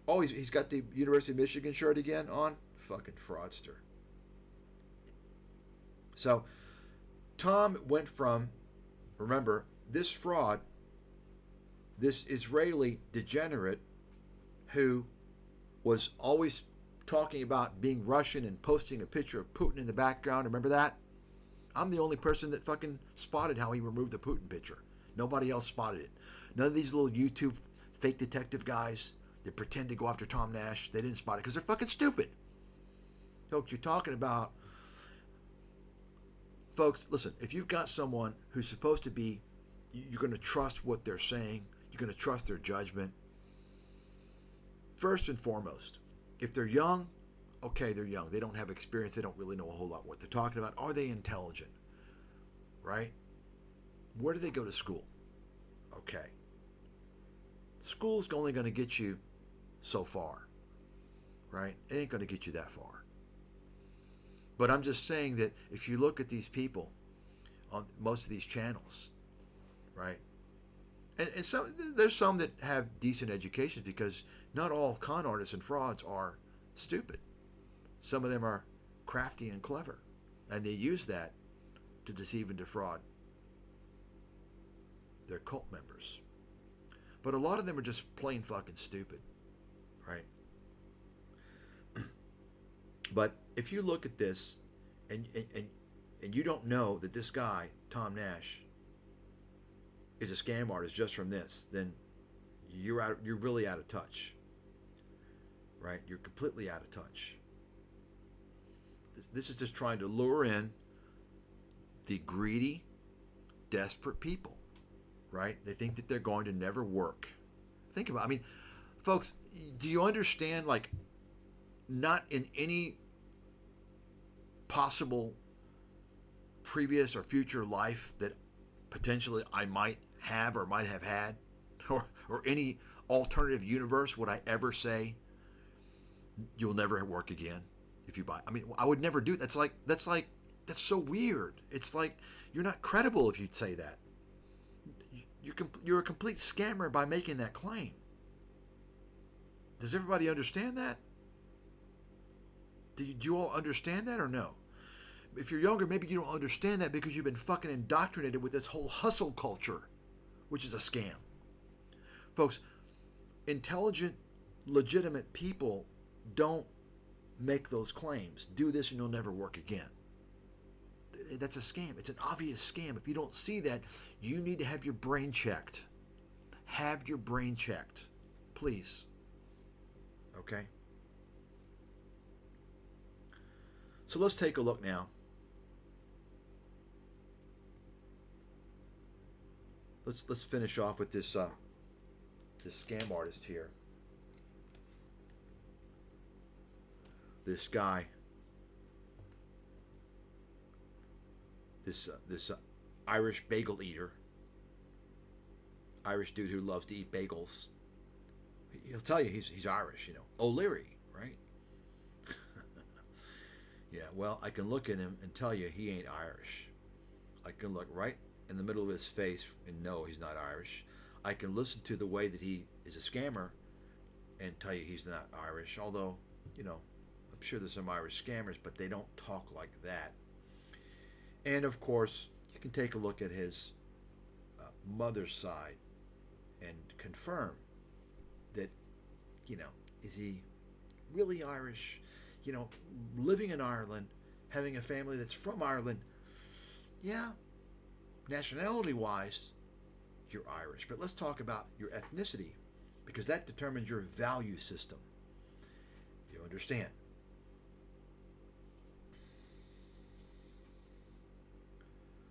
Oh, he's got the University of Michigan shirt again on. Fucking fraudster. So Tom went from, remember, this fraud, this Israeli degenerate who was always talking about being Russian and posting a picture of Putin in the background. Remember that? I'm the only person that fucking spotted how he removed the Putin picture. Nobody else spotted it. None of these little YouTube fake detective guys that pretend to go after Tom Nash, they didn't spot it because they're fucking stupid. Folks, you're talking about... Folks, listen, if you've got someone who's supposed to be, you're going to trust what they're saying, you're going to trust their judgment. First and foremost, if they're young, okay, they're young. They don't have experience. They don't really know a whole lot what they're talking about. Are they intelligent? Right? Where do they go to school? Okay. School's only going to get you so far. Right? It ain't going to get you that far. But I'm just saying that if you look at these people on most of these channels, right? And there's some that have decent educations because not all con artists and frauds are stupid. Some of them are crafty and clever, and they use that to deceive and defraud their cult members. But a lot of them are just plain fucking stupid, right? But if you look at this and you don't know that this guy, Tom Nash, is a scam artist just from this, then you're really out of touch. Right? You're completely out of touch. This is just trying to lure in the greedy, desperate people. Right? They think that they're going to never work. Think about it. I mean, folks, do you understand, like, not in any possible previous or future life that potentially I might have or might have had, or any alternative universe would I ever say you'll never work again if you buy. I mean, I would never do. That's so weird. It's like you're not credible if you'd say that. You're a complete scammer by making that claim. Does everybody understand that? Do you all understand that or no? If you're younger, maybe you don't understand that because you've been fucking indoctrinated with this whole hustle culture, which is a scam. Folks, intelligent, legitimate people don't make those claims. Do this and you'll never work again. That's a scam. It's an obvious scam. If you don't see that, you need to have your brain checked. Have your brain checked. Please. Okay? So let's take a look now. Let's finish off with this this scam artist here. This guy. This Irish bagel eater, Irish dude who loves to eat bagels. He'll tell you he's Irish, you know. O'Leary, right? Yeah, well, I can look at him and tell you he ain't Irish. I can look right in the middle of his face and know he's not Irish. I can listen to the way that he is a scammer and tell you he's not Irish, although, you know, I'm sure there's some Irish scammers, but they don't talk like that. And of course, you can take a look at his mother's side and confirm that, you know, is he really Irish? You know, living in Ireland, having a family that's from Ireland, yeah, nationality wise, you're Irish. But let's talk about your ethnicity, because that determines your value system. You understand?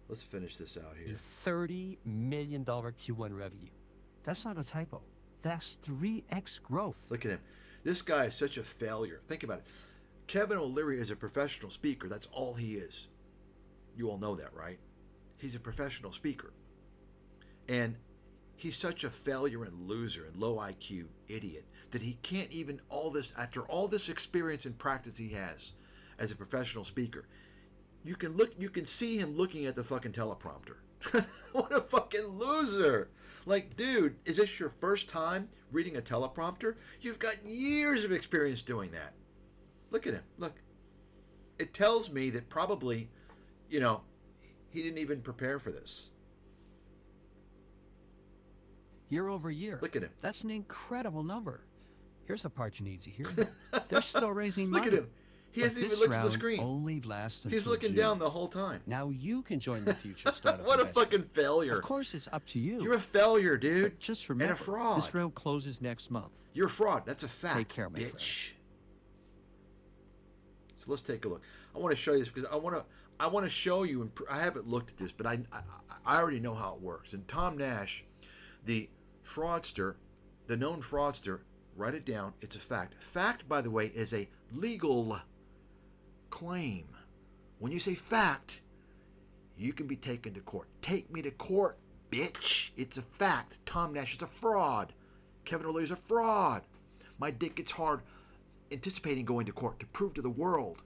Let's finish this out here. $30 million Q1 revenue. That's not a typo. That's 3x growth. Look at him. This guy is such a failure. Think about it. Kevin O'Leary is a professional speaker. That's all he is. You all know that, right? He's a professional speaker. And he's such a failure and loser and low IQ idiot that he can't even after all this experience and practice he has as a professional speaker. You can see him looking at the fucking teleprompter. What a fucking loser. Like, dude, is this your first time reading a teleprompter? You've got years of experience doing that. Look at him. Look. It tells me that probably, you know, he didn't even prepare for this. Year over year. Look at him. That's an incredible number. Here's the part you need to hear. They're still raising money. Look at him. He hasn't even looked at the screen. Only lasts He's looking June. down the whole time. Now you can join the future startup. What a investor. fucking failure. Of course, it's up to you. You're a failure, dude. But just remember, and a fraud. this round closes next month. You're a fraud. That's a fact. Take care, my bitch. friends. So let's take a look. I want to show you this because I want to show you. And I haven't looked at this, but I already know how it works. And Tom Nash, the fraudster, the known fraudster, write it down. It's a fact. Fact, by the way, is a legal claim. When you say fact, you can be taken to court. Take me to court, bitch. It's a fact. Tom Nash is a fraud. Kevin O'Leary is a fraud. My dick gets hard anticipating going to court to prove to the world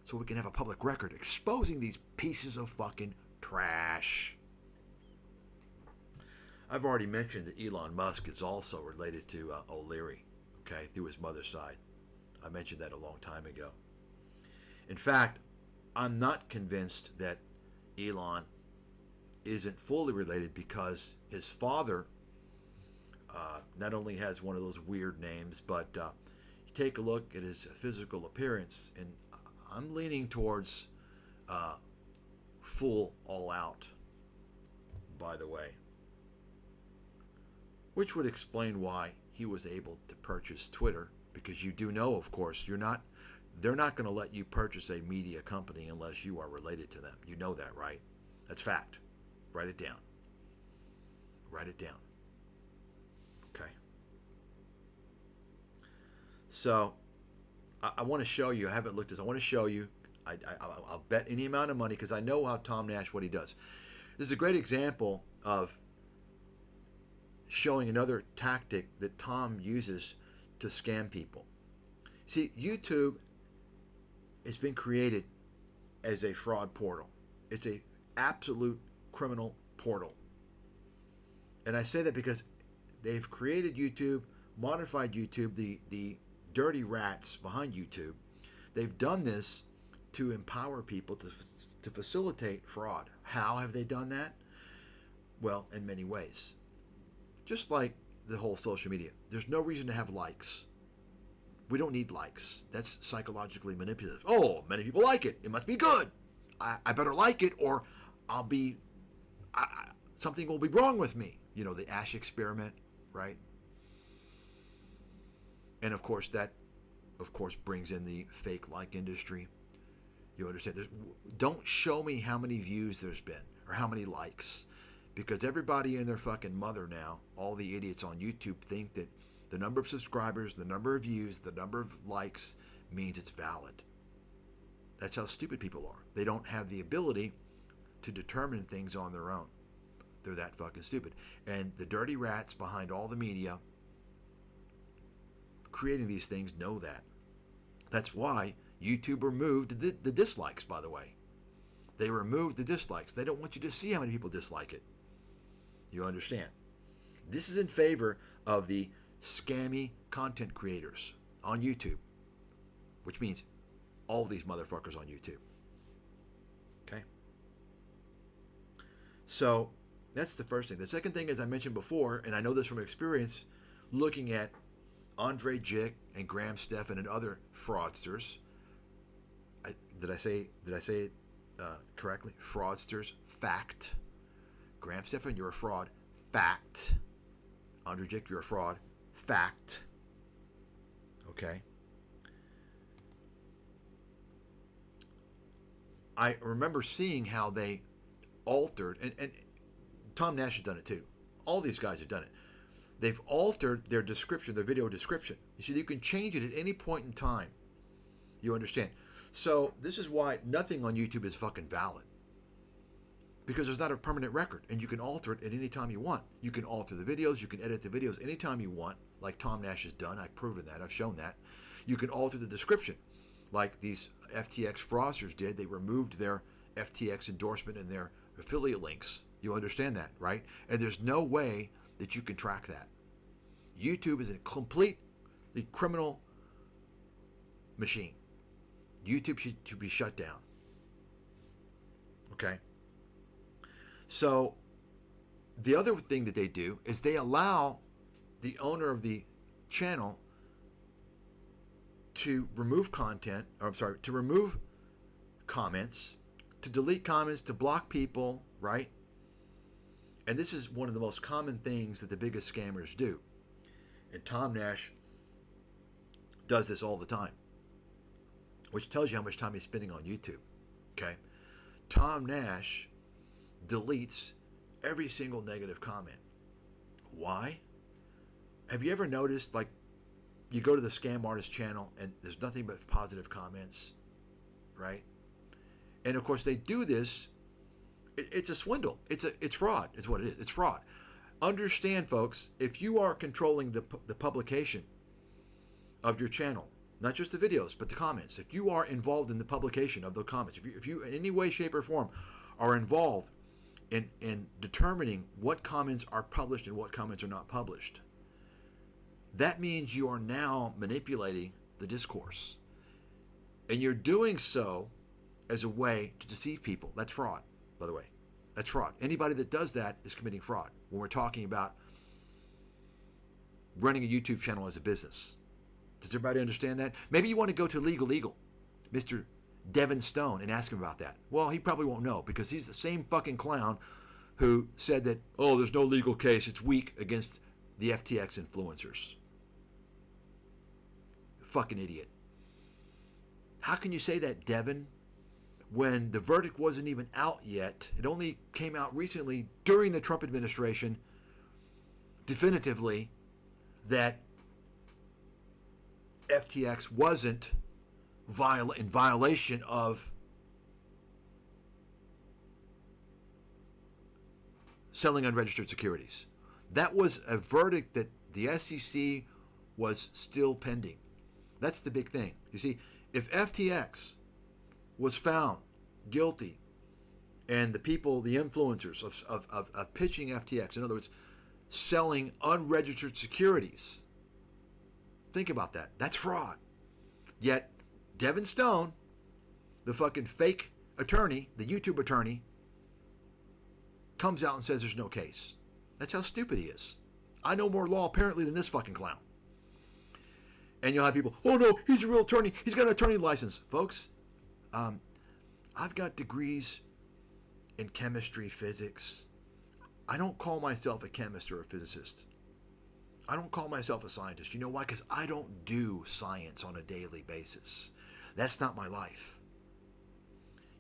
so we can have a public record exposing these pieces of fucking trash. I've already mentioned that Elon Musk is also related to O'Leary, okay, through his mother's side. I mentioned that a long time ago. In fact, I'm not convinced that Elon isn't fully related because his father not only has one of those weird names, but you take a look at his physical appearance, and I'm leaning towards full all out, by the way. Which would explain why he was able to purchase Twitter, because you do know, of course, they're not going to let you purchase a media company unless you are related to them. You know that, right? That's fact. Write it down. Write it down. Okay. So, I want to show you. I haven't looked at this. I want to show you. I'll bet any amount of money because I know how Tom Nash, what he does. This is a great example of showing another tactic that Tom uses to scam people. See, YouTube has been created as a fraud portal. It's a absolute criminal portal. And I say that because they've created YouTube, modified YouTube, the dirty rats behind YouTube. They've done this to empower people to facilitate fraud. How have they done that? Well, in many ways. Just like the whole social media. There's no reason to have likes. We don't need likes. That's psychologically manipulative. Oh, many people like it. It must be good. I better like it or something will be wrong with me. You know, the Ash experiment, right? And of course, that, brings in the fake like industry. You understand? Don't show me how many views there's been or how many likes. Because everybody and their fucking mother now, all the idiots on YouTube think that the number of subscribers, the number of views, the number of likes means it's valid. That's how stupid people are. They don't have the ability to determine things on their own. They're that fucking stupid. And the dirty rats behind all the media creating these things know that. That's why YouTube removed the dislikes, by the way. They removed the dislikes. They don't want you to see how many people dislike it. You understand? This is in favor of the scammy content creators on YouTube, which means all these motherfuckers on YouTube. Okay? So that's the first thing. The second thing, as I mentioned before, and I know this from experience, looking at Andre Jick and Graham Stephan and other fraudsters. Did I say it correctly? Fraudsters. Fact. Graham Stephan, you're a fraud. Fact. Andre Jick, you're a fraud. Fact. Okay. I remember seeing how they altered, and Tom Nash has done it too. All these guys have done it. They've altered their description, their video description. You see, you can change it at any point in time. You understand? So this is why nothing on YouTube is fucking valid. Because there's not a permanent record, and you can alter it at any time you want. You can alter the videos, you can edit the videos anytime you want, like Tom Nash has done. I've proven that, I've shown that. You can alter the description, like these FTX fraudsters did. They removed their FTX endorsement and their affiliate links. You understand that, right? And there's no way that you can track that. YouTube is a completely criminal machine. YouTube should be shut down. Okay? So, the other thing that they do is they allow the owner of the channel to remove content, or I'm sorry, to remove comments, to delete comments, to block people, right? And this is one of the most common things that the biggest scammers do. And Tom Nash does this all the time, which tells you how much time he's spending on YouTube. Okay? Tom Nash deletes every single negative comment. Why? Have you ever noticed, like, you go to the Scam Artist channel and there's nothing but positive comments, right? And of course they do this. It's a swindle. It's fraud. It's what it is. It's fraud. Understand, folks, if you are controlling the publication of your channel, not just the videos, but the comments, if you are involved in the publication of the comments, if you in any way, shape, or form are involved in determining what comments are published and what comments are not published, that means you are now manipulating the discourse. And you're doing so as a way to deceive people. That's fraud, by the way. That's fraud. Anybody that does that is committing fraud when we're talking about running a YouTube channel as a business. Does everybody understand that? Maybe you want to go to Legal Eagle, Mr. Devin Stone, and ask him about that. Well, he probably won't know because he's the same fucking clown who said that, oh, there's no legal case, it's weak against the FTX influencers. Fucking idiot. How can you say that, Devin, when the verdict wasn't even out yet? It only came out recently during the Trump administration, definitively, that FTX wasn't in violation of selling unregistered securities. That was a verdict that the SEC was still pending. That's the big thing. You see, if FTX was found guilty and the people, the influencers of pitching FTX, in other words, selling unregistered securities, think about that. That's fraud. Yet, Devin Stone, the fucking fake attorney, the YouTube attorney, comes out and says there's no case. That's how stupid he is. I know more law apparently than this fucking clown. And you'll have people, oh no, he's a real attorney. He's got an attorney license. Folks, I've got degrees in chemistry, physics. I don't call myself a chemist or a physicist. I don't call myself a scientist. You know why? Because I don't do science on a daily basis. That's not my life.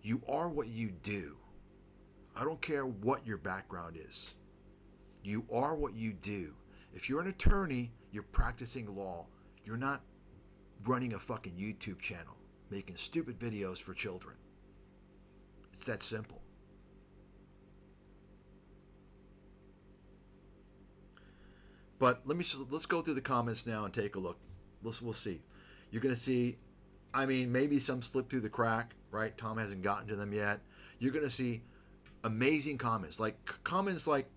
You are what you do. I don't care what your background is. You are what you do. If you're an attorney, you're practicing law. You're not running a fucking YouTube channel, making stupid videos for children. It's that simple. But let's go through the comments now and take a look. We'll see. You're going to see, I mean, maybe some slip through the crack, right? Tom hasn't gotten to them yet. You're going to see amazing comments, like comments like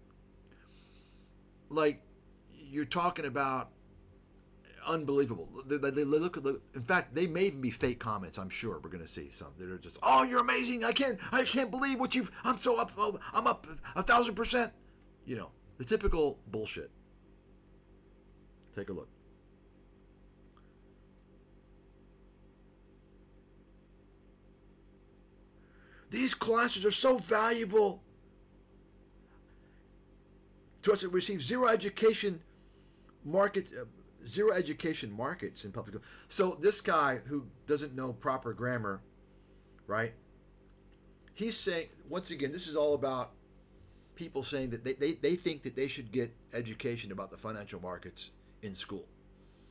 you're talking about unbelievable. They look. In fact, they may even be fake comments. I'm sure we're going to see some that are just, oh, you're amazing. I can't believe what you've. I'm so up. I'm up 1,000%. You know, the typical bullshit. Take a look. These classes are so valuable to us that receive zero education markets in public. So this guy who doesn't know proper grammar, right? He's saying, once again, this is all about people saying that they think that they should get education about the financial markets in school.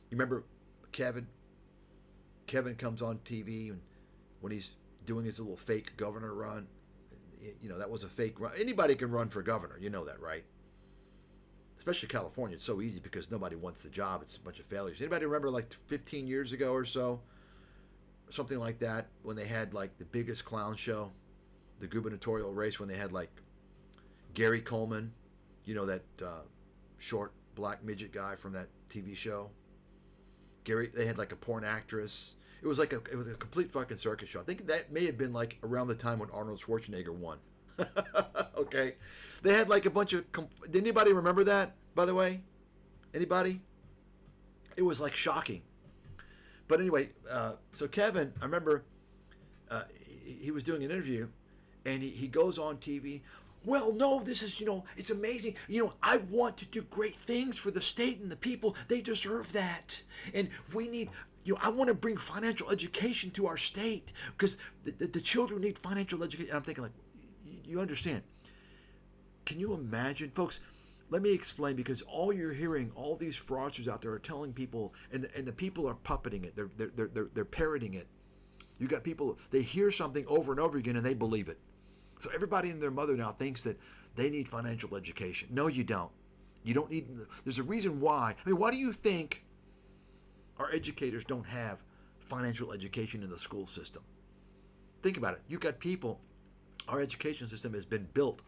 You remember Kevin? Kevin comes on TV and when he's doing his little fake governor run, you know, that was a fake run. Anybody can run for governor. You know that, right? Especially California. It's so easy because nobody wants the job. It's a bunch of failures. Anybody remember like 15 years ago or so? Something like that, when they had like the biggest clown show, the gubernatorial race, when they had like Gary Coleman, you know, that short black midget guy from that TV show. Gary, they had like a porn actress. It was a complete fucking circus show. I think that may have been like around the time when Arnold Schwarzenegger won. Okay, they had like a bunch of. Did anybody remember that? By the way, anybody? It was like shocking. But anyway, so Kevin, I remember he was doing an interview, and he goes on TV. Well, no, this is, you know, it's amazing. You know, I want to do great things for the state and the people. They deserve that. And we need, you know, I want to bring financial education to our state because the children need financial education. And I'm thinking, like, you understand. Can you imagine? Folks, let me explain, because all you're hearing, all these fraudsters out there are telling people, and the people are puppeting it. They're parroting it. You got people, they hear something over and over again and they believe it. So everybody and their mother now thinks that they need financial education. No, you don't. You don't need, there's a reason why. I mean, why do you think our educators don't have financial education in the school system? Think about it. You got people, our education system has been built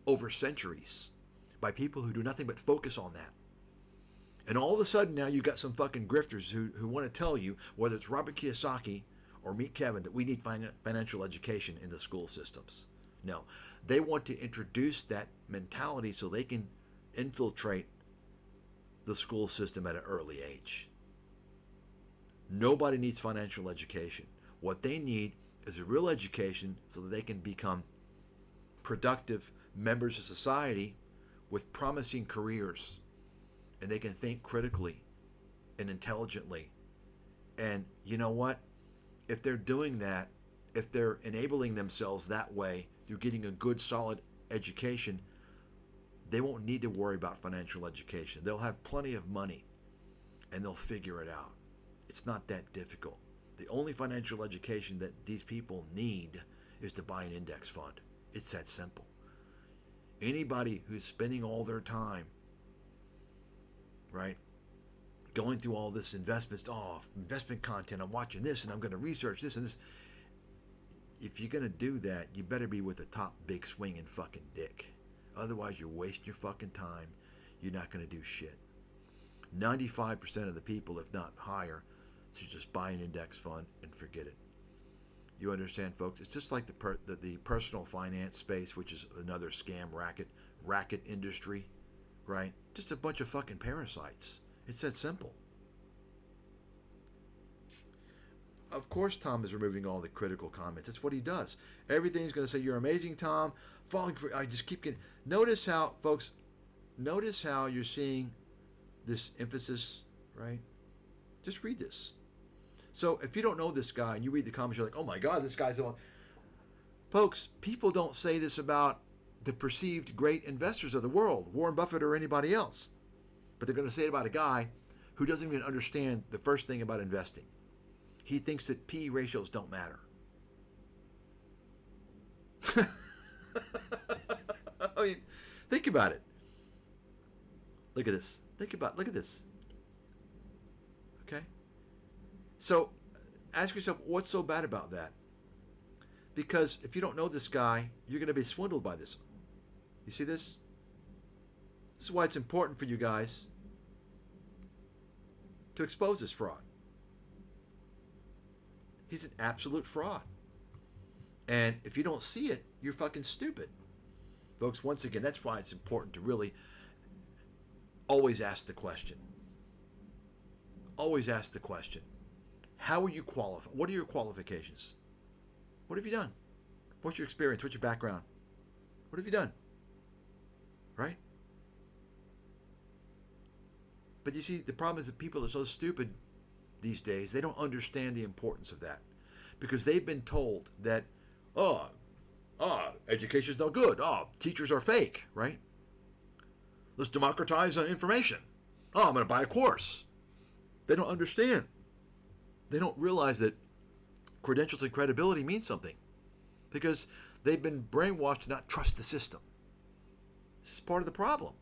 over centuries by people who do nothing but focus on that. And all of a sudden now you got some fucking grifters who want to tell you, whether it's Robert Kiyosaki or meet Kevin, that we need financial education in the school systems. No, they want to introduce that mentality so they can infiltrate the school system at an early age. Nobody needs financial education. What they need is a real education so that they can become productive members of society with promising careers, and they can think critically and intelligently. And you know what? If they're doing that, if they're enabling themselves that way through getting a good, solid education, they won't need to worry about financial education. They'll have plenty of money and they'll figure it out. It's not that difficult. The only financial education that these people need is to buy an index fund. It's that simple. Anybody who's spending all their time, right, going through all this investment content, I'm watching this and I'm going to research this and this. If you're going to do that, you better be with the top big swinging fucking dick. Otherwise, you're wasting your fucking time. You're not going to do shit. 95% of the people, if not higher, should just buy an index fund and forget it. You understand, folks? It's just like the personal finance space, which is another scam racket industry, right? Just a bunch of fucking parasites. It's that simple. Of course, Tom is removing all the critical comments. That's what he does. Everything's going to say, "You're amazing, Tom." I just keep getting. Notice how, folks. Notice how you're seeing this emphasis, right? Just read this. So if you don't know this guy and you read the comments, you're like, "Oh my God, this guy's the one." Folks, people don't say this about the perceived great investors of the world, Warren Buffett or anybody else. But they're going to say it about a guy who doesn't even understand the first thing about investing. He thinks that P/E ratios don't matter. I mean, think about it. Look at this. Look at this. Okay? So ask yourself, what's so bad about that? Because if you don't know this guy, you're going to be swindled by this. You see this? This is why it's important for you guys to expose this fraud. He's an absolute fraud. And if you don't see it, you're fucking stupid. Folks, once again, that's why it's important to really always ask the question. Always ask the question. How are you qualified? What are your qualifications? What have you done? What's your experience? What's your background? What have you done? Right? But you see, the problem is that people are so stupid these days, they don't understand the importance of that. Because they've been told that, education's no good. Teachers are fake, right? Let's democratize information. I'm going to buy a course. They don't understand. They don't realize that credentials and credibility mean something. Because they've been brainwashed to not trust the system. This is part of the problem.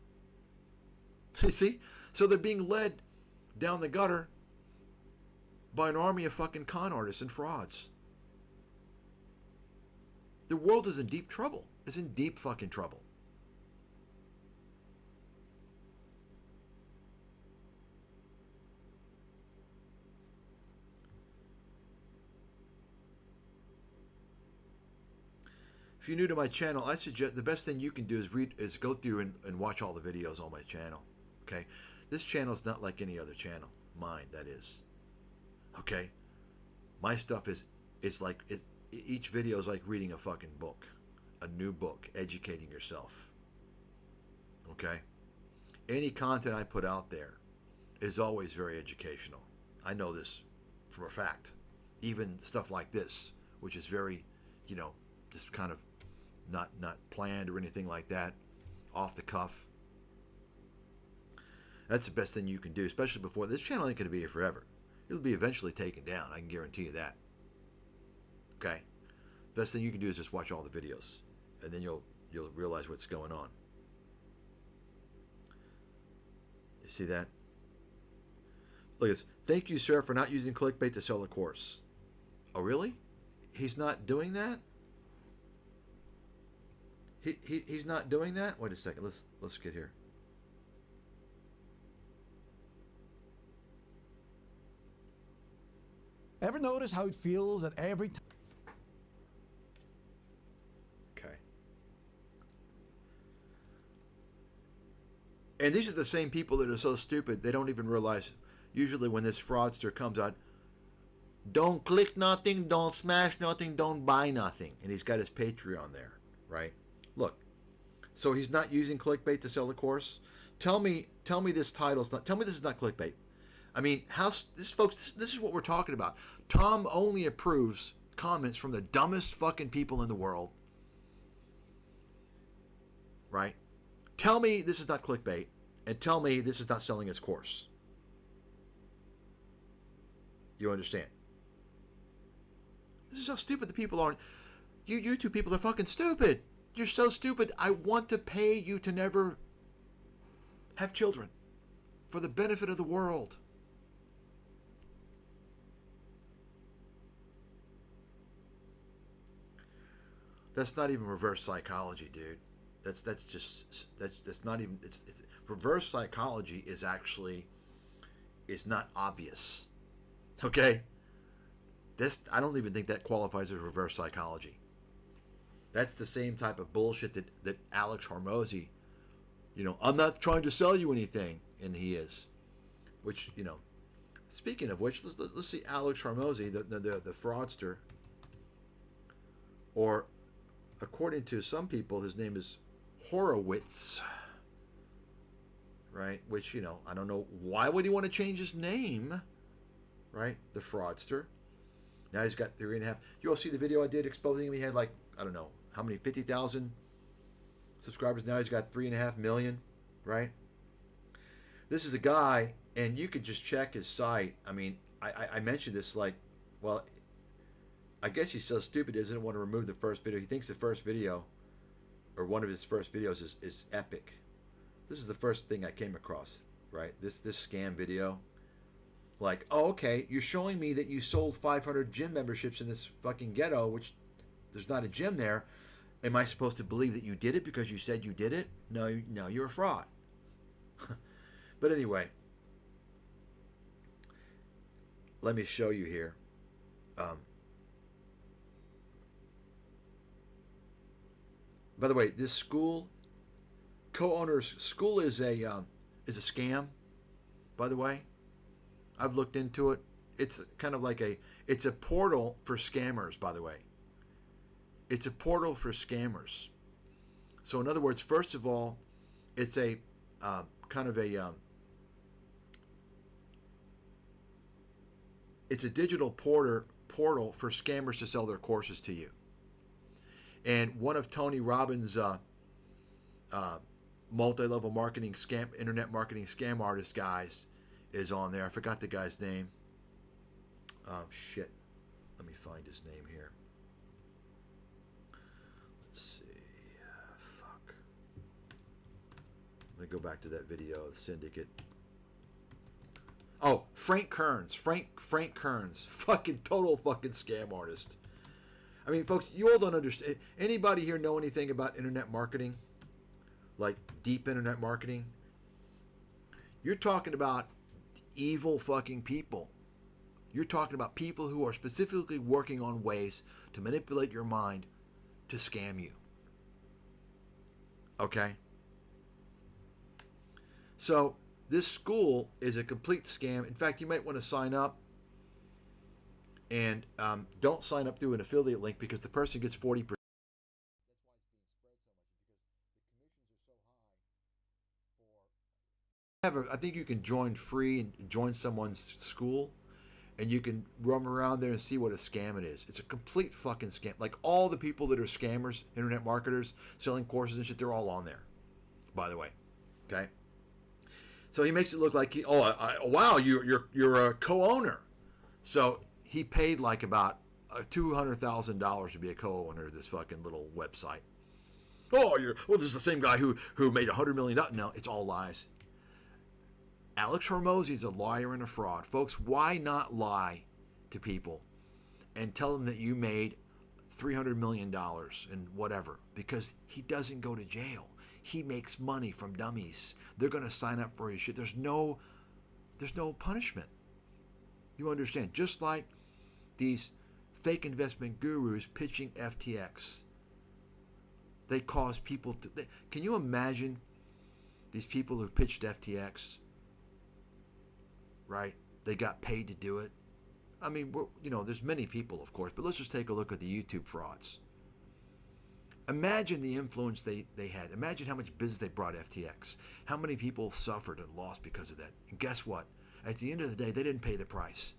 You see? So they're being led down the gutter by an army of fucking con artists and frauds. The world is in deep trouble. It's in deep fucking trouble. If you're new to my channel, I suggest the best thing you can do is go through and watch all the videos on my channel. Okay? This channel is not like any other channel. Mine, that is. Okay? My stuff is like each video is like reading a fucking book. A new book, educating yourself. Okay? Any content I put out there is always very educational. I know this from a fact. Even stuff like this, which is very, just kind of not planned or anything like that, off the cuff. That's the best thing you can do, especially before this channel ain't going to be here forever. It'll be eventually taken down. I can guarantee you that. Okay? Best thing you can do is just watch all the videos, and then you'll realize what's going on. You see that? Look at this. Thank you, sir, for not using clickbait to sell a course. Oh, really? He's not doing that? He's not doing that? Wait a second. Let's get here. Ever notice how it feels that every time? Okay. And these are the same people that are so stupid they don't even realize. Usually when this fraudster comes out, don't click nothing, don't smash nothing, don't buy nothing. And he's got his Patreon there, right? Look, so he's not using clickbait to sell the course. Tell me this title's not. Tell me this is not clickbait. I mean, folks? This is what we're talking about. Tom only approves comments from the dumbest fucking people in the world, right? Tell me this is not clickbait, and tell me this is not selling his course. You understand? This is how stupid the people are. You YouTube people are fucking stupid. You're so stupid. I want to pay you to never have children for the benefit of the world. That's not even reverse psychology, dude. That's not even. It's reverse psychology is not obvious. Okay. I don't even think that qualifies as reverse psychology. That's the same type of bullshit that Alex Hormozy, I'm not trying to sell you anything, and he is. Which, speaking of which, let's see Alex Hormozy, the fraudster, or according to some people, his name is Horowitz, right? Which, I don't know, why would he want to change his name, right? The fraudster. Now he's got 3.5. You all see the video I did exposing him? He had like, I don't know, how many, 50,000 subscribers. Now he's got 3.5 million, right? This is a guy, and you could just check his site. I mean, I mentioned this like, well, I guess he's so stupid he doesn't want to remove the first video. He thinks the first video, or one of his first videos, is epic. This is the first thing I came across, right? This scam video. Like, oh, okay, you're showing me that you sold 500 gym memberships in this fucking ghetto, which there's not a gym there. Am I supposed to believe that you did it because you said you did it? No, no, you're a fraud. But anyway, let me show you here. By the way, this school co-owner's school is a scam. By the way, I've looked into it. It's kind of like it's a portal for scammers. By the way, it's a portal for scammers. So in other words, first of all, it's a kind of a it's a digital portal for scammers to sell their courses to you. And one of Tony Robbins' multi-level marketing scam, internet marketing scam artist guys is on there. I forgot the guy's name. Shit. Let me find his name here. Let's see. Fuck. Let me go back to that video, the syndicate. Oh, Frank Kearns. Frank Kearns. Fucking total fucking scam artist. I mean, folks, you all don't understand. Anybody here know anything about internet marketing? Like deep internet marketing? You're talking about evil fucking people. You're talking about people who are specifically working on ways to manipulate your mind to scam you. Okay? So, this school is a complete scam. In fact, you might want to sign up. And don't sign up through an affiliate link because the person gets 40%. That's why it's being spread so much, because the commissions are so high for. I think you can join free and join someone's school, and you can roam around there and see what a scam it is. It's a complete fucking scam. Like all the people that are scammers, internet marketers, selling courses and shit, they're all on there. By the way, okay. So he makes it look like wow, you're a co-owner. So he paid like about $200,000 to be a co-owner of this fucking little website. This is the same guy who made $100 million. No, it's all lies. Alex Hormozy's a liar and a fraud. Folks, why not lie to people and tell them that you made $300 million and whatever? Because he doesn't go to jail. He makes money from dummies. They're going to sign up for his shit. There's no punishment. You understand? Just like these fake investment gurus pitching FTX. They cause people to... Can you imagine these people who pitched FTX? Right? They got paid to do it. I mean, there's many people, of course, but let's just take a look at the YouTube frauds. Imagine the influence they had. Imagine how much business they brought FTX. How many people suffered and lost because of that. And guess what? At the end of the day, they didn't pay the price.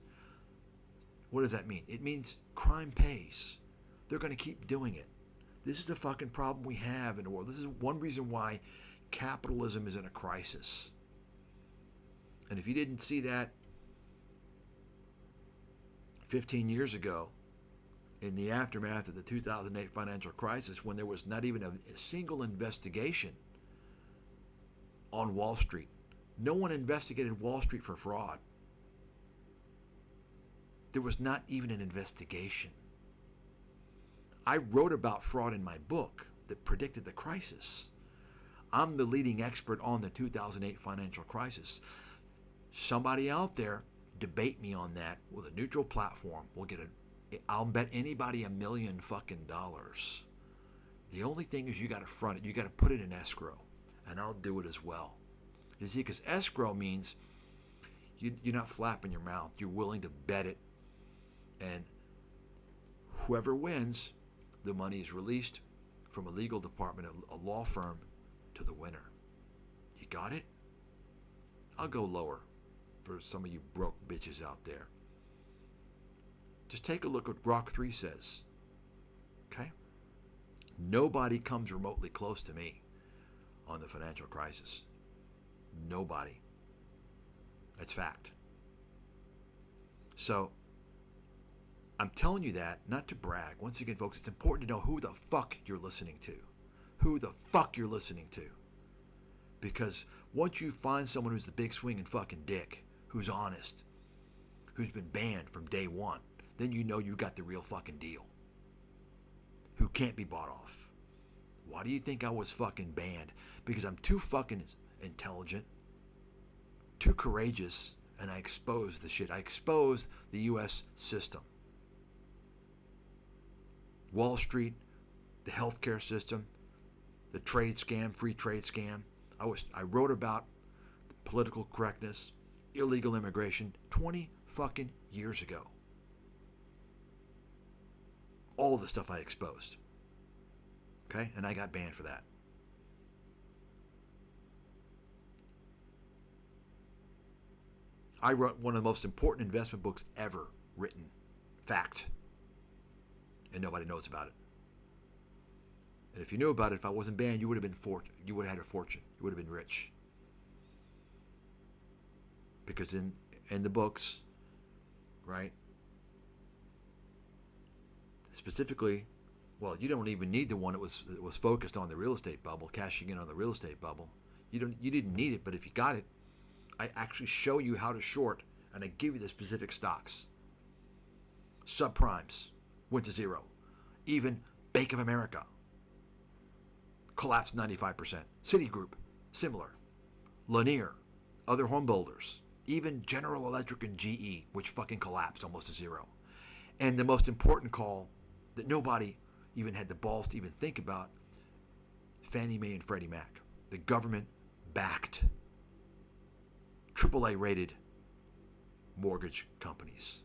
What does that mean? It means crime pays. They're going to keep doing it. This is the fucking problem we have in the world. This is one reason why capitalism is in a crisis. And if you didn't see that 15 years ago, in the aftermath of the 2008 financial crisis, when there was not even a single investigation on Wall Street. No one investigated Wall Street for fraud. There was not even an investigation. I wrote about fraud in my book that predicted the crisis. I'm the leading expert on the 2008 financial crisis. Somebody out there, debate me on that with a neutral platform. I'll bet anybody $1 million fucking dollars. The only thing is you got to front it. You got to put it in escrow, and I'll do it as well. You see, because escrow means you're not flapping your mouth. You're willing to bet it, and whoever wins, the money is released from a legal department, a law firm, to the winner. You got it? I'll go lower for some of you broke bitches out there. Just take a look at what Grok 3 says. Okay? Nobody comes remotely close to me on the financial crisis. Nobody. That's fact. So, I'm telling you that not to brag. Once again, folks, it's important to know who the fuck you're listening to. Who the fuck you're listening to. Because once you find someone who's the big swinging fucking dick, who's honest, who's been banned from day one, then you know you got the real fucking deal. Who can't be bought off. Why do you think I was fucking banned? Because I'm too fucking intelligent, too courageous, and I exposed the shit. I exposed the U.S. system. Wall Street, the healthcare system, the trade scam, free trade scam. I wrote about political correctness, illegal immigration 20 fucking years ago. All the stuff I exposed. Okay? And I got banned for that. I wrote one of the most important investment books ever written. Fact. And nobody knows about it. And if you knew about it, if I wasn't banned, you would have had a fortune. You would have been rich. Because in the books, right? Specifically, well, you don't even need the one that was focused on the real estate bubble, cashing in on the real estate bubble. You didn't need it, but if you got it, I actually show you how to short, and I give you the specific stocks. Subprimes went to zero. Even Bank of America collapsed 95%. Citigroup, similar. Lanier, other home builders, even General Electric and GE, which fucking collapsed almost to zero. And the most important call that nobody even had the balls to even think about, Fannie Mae and Freddie Mac, the government-backed, AAA rated mortgage companies.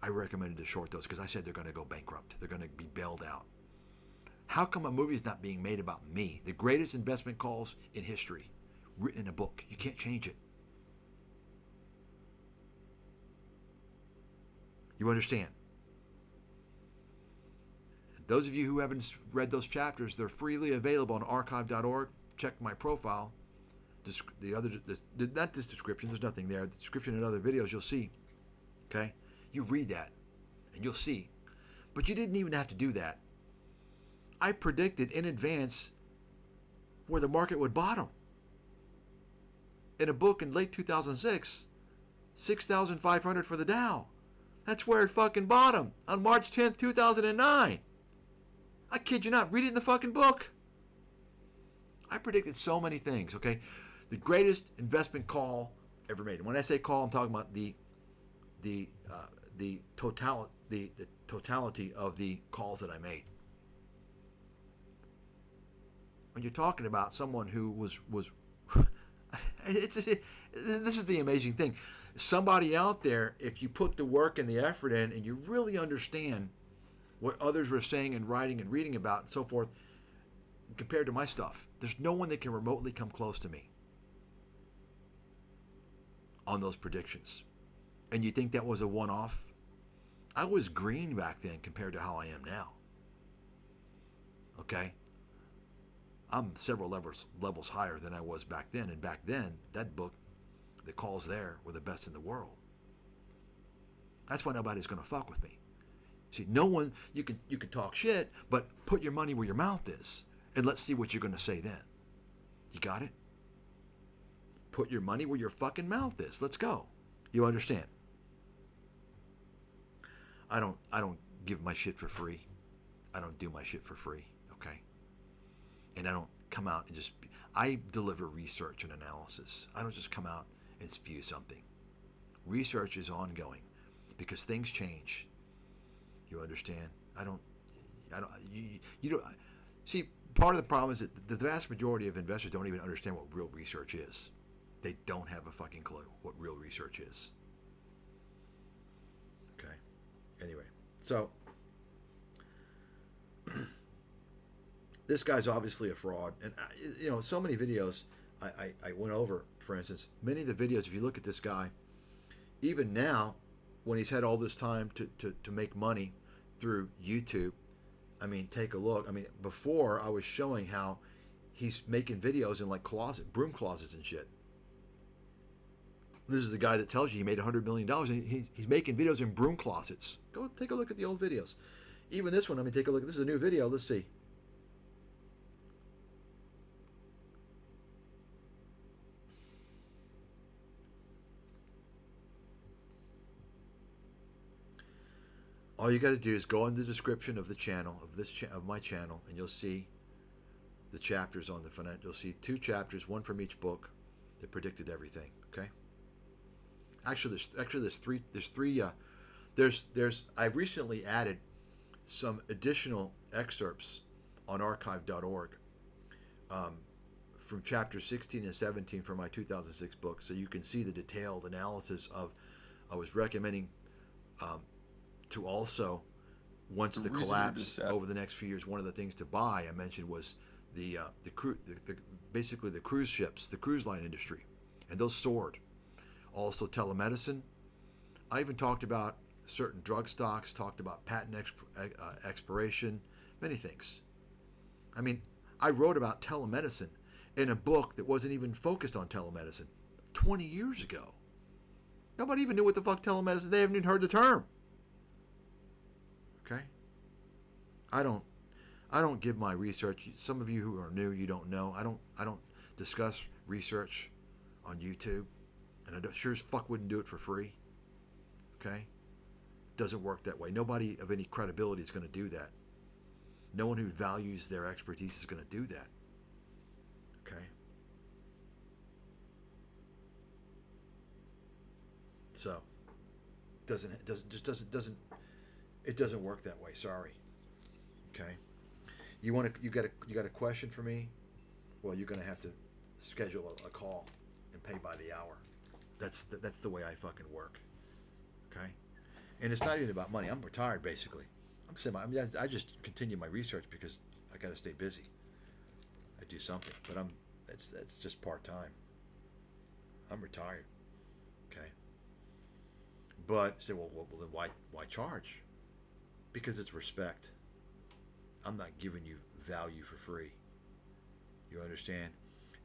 I recommended to short those because I said they're going to go bankrupt. They're going to be bailed out. How come a movie is not being made about me? The greatest investment calls in history, written in a book. You can't change it. You understand? Those of you who haven't read those chapters, they're freely available on archive.org. Check my profile. Not this description, there's nothing there. The description in other videos you'll see. Okay? You read that and you'll see. But you didn't even have to do that. I predicted in advance where the market would bottom. In a book in late 2006, 6,500 for the Dow. That's where it fucking bottomed on March 10th, 2009. I kid you not. Read it in the fucking book. I predicted so many things, okay? The greatest investment call ever made. And when I say call, I'm talking about the totality of the calls that I made. When you're talking about someone who was this is the amazing thing. Somebody out there, if you put the work and the effort in and you really understand what others were saying and writing and reading about and so forth, compared to my stuff, there's no one that can remotely come close to me on those predictions. And you think that was a one-off? I was green back then compared to how I am now. Okay? I'm several levels higher than I was back then. And back then, that book, the calls there were the best in the world. That's why nobody's going to fuck with me. See, no one, you can talk shit, but put your money where your mouth is. And let's see what you're going to say then. You got it? Put your money where your fucking mouth is. Let's go. You understand? I don't give my shit for free. I don't do my shit for free, okay? And I don't come out and I deliver research and analysis. I don't just come out and spew something. Research is ongoing because things change. You understand? You don't see, part of the problem is that the vast majority of investors don't even understand what real research is. They don't have a fucking clue what real research is. Okay. Anyway, so this guy's obviously a fraud, and so many videos I went over. For instance, many of the videos, if you look at this guy, even now, when he's had all this time to make money through YouTube, I mean, take a look. I mean, before I was showing how he's making videos in like broom closets and shit. This is the guy that tells you he made $100 million and he's making videos in broom closets. Go take a look at the old videos. Even this one, I mean, take a look. This is a new video. Let's see. All you got to do is go in the description of the channel of my channel, and you'll see the chapters on the financial. You'll see 2 chapters, one from each book, that predicted everything. Okay. Actually, there's three. I recently added some additional excerpts on archive.org from chapters 16 and 17 from my 2006 book, so you can see the detailed analysis of. I was recommending to also, once the collapse over the next few years, one of the things to buy I mentioned was basically the cruise ships, the cruise line industry, and those soared. Also telemedicine. I even talked about certain drug stocks, talked about patent expiration, many things. I mean, I wrote about telemedicine in a book that wasn't even focused on telemedicine 20 years ago. Nobody even knew what the fuck telemedicine. They haven't even heard the term. Okay? I don't give my research. Some of you who are new, you don't know. I don't discuss research on YouTube, and I sure as fuck wouldn't do it for free. Okay? Doesn't work that way. Nobody of any credibility is going to do that. No one who values their expertise is going to do that. Okay? So, it doesn't work that way. Sorry. Okay? You got a question for me? Well, you're going to have to schedule a call and pay by the hour. That's the way I fucking work. Okay? And it's not even about money. I'm retired, basically. I just continue my research because I got to stay busy. I do something, but that's just part time. I'm retired. Okay. But say, well, then why charge? Because it's respect. I'm not giving you value for free. You understand?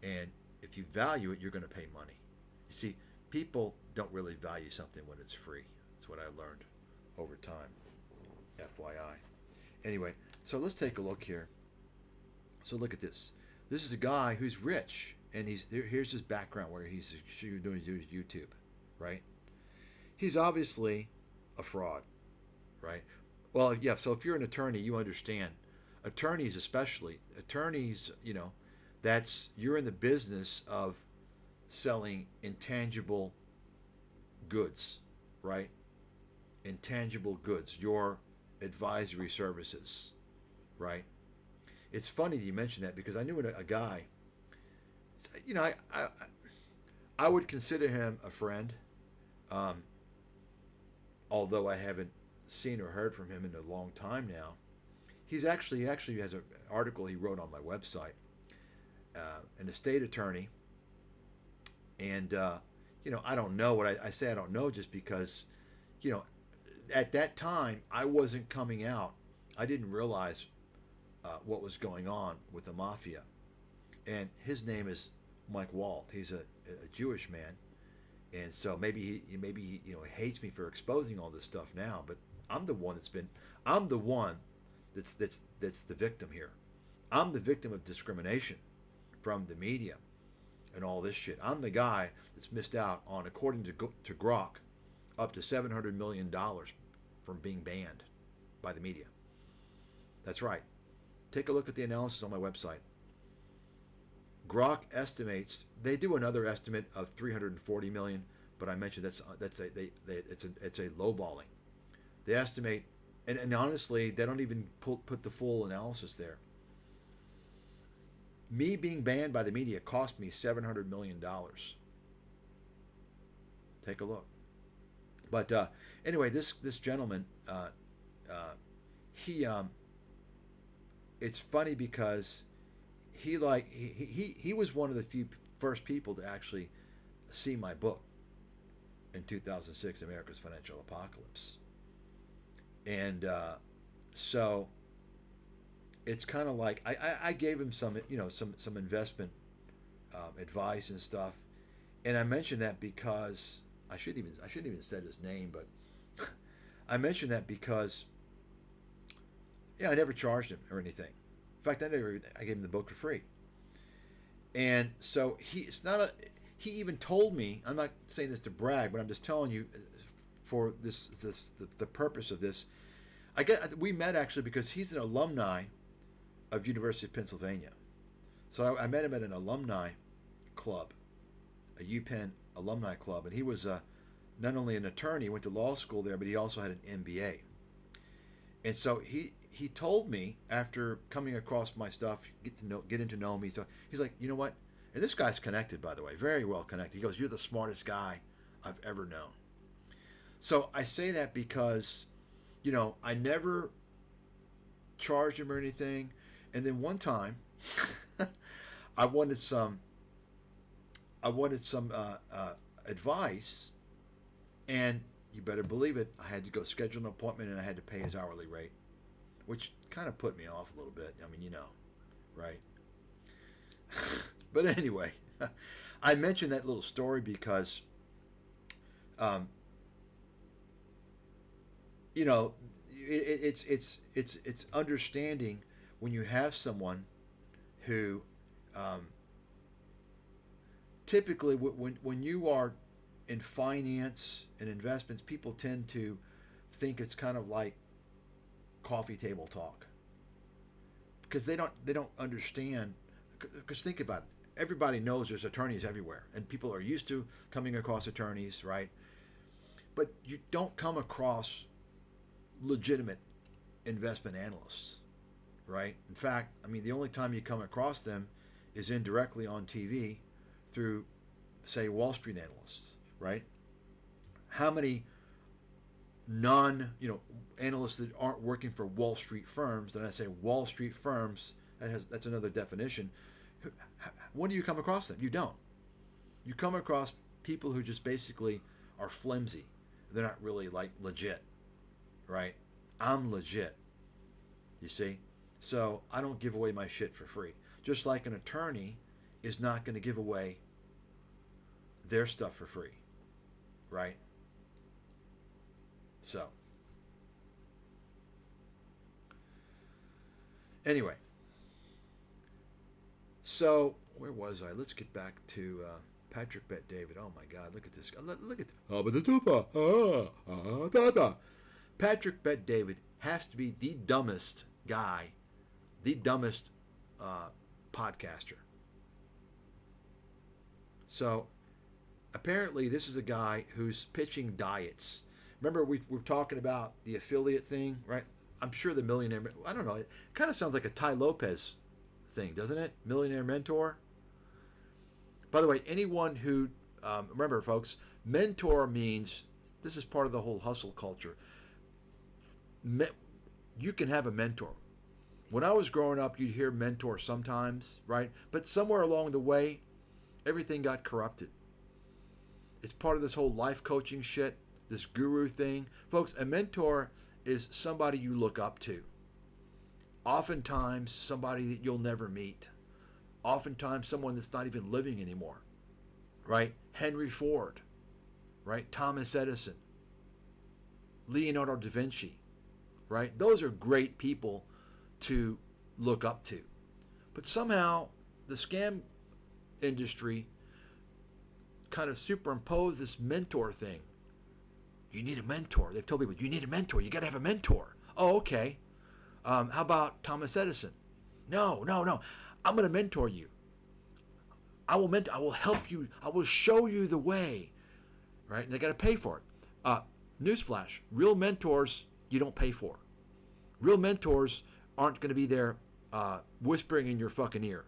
And if you value it, you're going to pay money. You see, people don't really value something when it's free. That's what I learned over time. FYI. Anyway, so let's take a look here. So look at this. This is a guy who's rich, and here's his background where he's doing YouTube, right? He's obviously a fraud, right? Well, yeah. So if you're an attorney, you understand. Attorneys, especially attorneys, you're in the business of selling intangible goods, right? Intangible goods. Your advisory services, right? It's funny that you mentioned that because I knew a guy. I would consider him a friend, although I haven't seen or heard from him in a long time now. He actually has an article he wrote on my website, an estate attorney, and I don't know what I say. I don't know just because, at that time I wasn't coming out. I didn't realize what was going on with the mafia, and his name is Mike Walt. He's a Jewish man, and so maybe he hates me for exposing all this stuff now. But I'm the one that's the victim here. I'm the victim of discrimination from the media and all this shit. I'm the guy that's missed out on, according to Grok, up to $700 million from being banned by the media. That's right. Take a look at the analysis on my website. Grok estimates, they do another estimate of 340 million, but I mentioned it's a lowballing. They estimate, and honestly, they don't even put the full analysis there. Me being banned by the media cost me $700 million. Take a look. But anyway, this gentleman, it's funny because he was one of the first people to actually see my book in 2006, America's Financial Apocalypse. And so it's kind of like I gave him some investment advice and stuff, and I mentioned that because I shouldn't even said his name, but I mentioned that because I never charged him or anything. In fact, I gave him the book for free. And so he even told me, I'm not saying this to brag, but I'm just telling you for the purpose of this. we met actually because he's an alumni of University of Pennsylvania. So I met him at an alumni club, a UPenn alumni club, and he was not only an attorney, he went to law school there, but he also had an MBA. And so he told me after coming across my stuff, getting to know me. So he's like, you know what? And this guy's connected, by the way, very well connected. He goes, "You're the smartest guy I've ever known." So I say that because, I never charged him or anything. And then one time, I wanted some advice, and you better believe it, I had to go schedule an appointment and I had to pay his hourly rate, which kind of put me off a little bit. I mean, right? But anyway, I mentioned that little story because, it's understanding when you have someone who, typically when you are in finance and investments, people tend to think it's kind of like coffee table talk because they don't understand. Because think about it, everybody knows there's attorneys everywhere, and people are used to coming across attorneys, right? But you don't come across legitimate investment analysts, right? In fact, I mean, the only time you come across them is indirectly on TV through, say, Wall Street analysts, right? How many analysts that aren't working for Wall Street firms, and I say Wall Street firms, that's another definition. When do you come across them? You don't. You come across people who just basically are flimsy. They're not really like legit, right? I'm legit, you see? So I don't give away my shit for free. Just like an attorney is not going to give away their stuff for free, right? So, anyway, so where was I? Let's get back to Patrick Bet David. Oh my God, look at this guy. Look at Patrick Bet David has to be the dumbest guy, the dumbest podcaster. So apparently this is a guy who's pitching diets. Remember we were talking about the affiliate thing, right? I'm sure the millionaire, I don't know, it kind of sounds like a Ty Lopez thing, doesn't it? Millionaire Mentor. By the way, anyone who, remember folks, mentor means, this is part of the whole hustle culture. You can have a mentor. When I was growing up, you'd hear mentor sometimes, right? But somewhere along the way, everything got corrupted. It's part of this whole life coaching shit, this guru thing. Folks, a mentor is somebody you look up to. Oftentimes, somebody that you'll never meet. Oftentimes, someone that's not even living anymore, right? Henry Ford, right? Thomas Edison, Leonardo da Vinci, right? Those are great people to look up to. But somehow, the scam industry kind of superimposed this mentor thing. You need a mentor. They've told people, you need a mentor. You got to have a mentor. Oh, okay. How about Thomas Edison? No. I'm going to mentor you. I will help you. I will show you the way. Right? And they got to pay for it. Newsflash. Real mentors, you don't pay for. Real mentors aren't going to be there whispering in your fucking ear.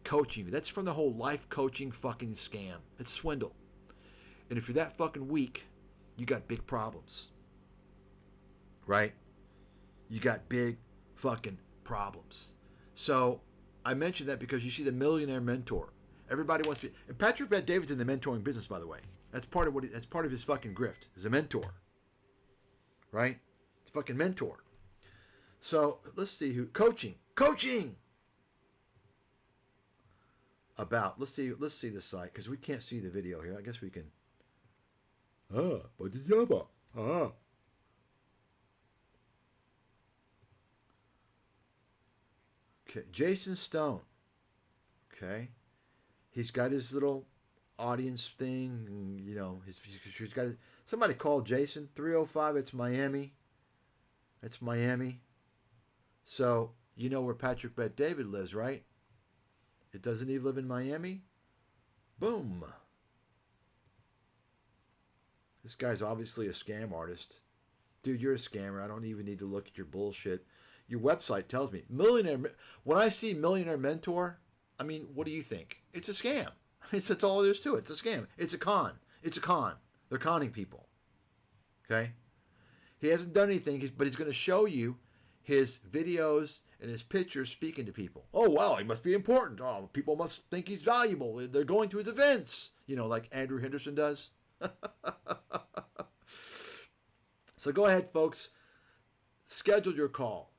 Coaching you. That's from the whole life coaching fucking scam. It's swindle. And if you're that fucking weak, you got big problems. Right? You got big fucking problems. So I mentioned that because you see the millionaire mentor. Everybody wants to be. And Patrick Bet David's in the mentoring business, by the way. That's part of that's part of his fucking grift. Is a mentor. Right? It's a fucking mentor. So let's see who coaching. About let's see the site because we can't see the video here. I guess we can. Okay, Jason Stone. Okay, he's got his little audience thing. And, he's got somebody called Jason 305. It's Miami. It's Miami. So you know where Patrick Bet David lives, right? It doesn't he live in Miami? Boom. This guy's obviously a scam artist. Dude, you're a scammer. I don't even need to look at your bullshit. Your website tells me. Millionaire. When I see Millionaire Mentor, I mean, what do you think? It's a scam. That's all there is to it. It's a scam. It's a con. It's a con. They're conning people. Okay? He hasn't done anything, but he's going to show you his videos and his pictures speaking to people. Oh, wow, he must be important. Oh, people must think he's valuable. They're going to his events. You know, like Andrew Henderson does. So go ahead, folks. Schedule your call.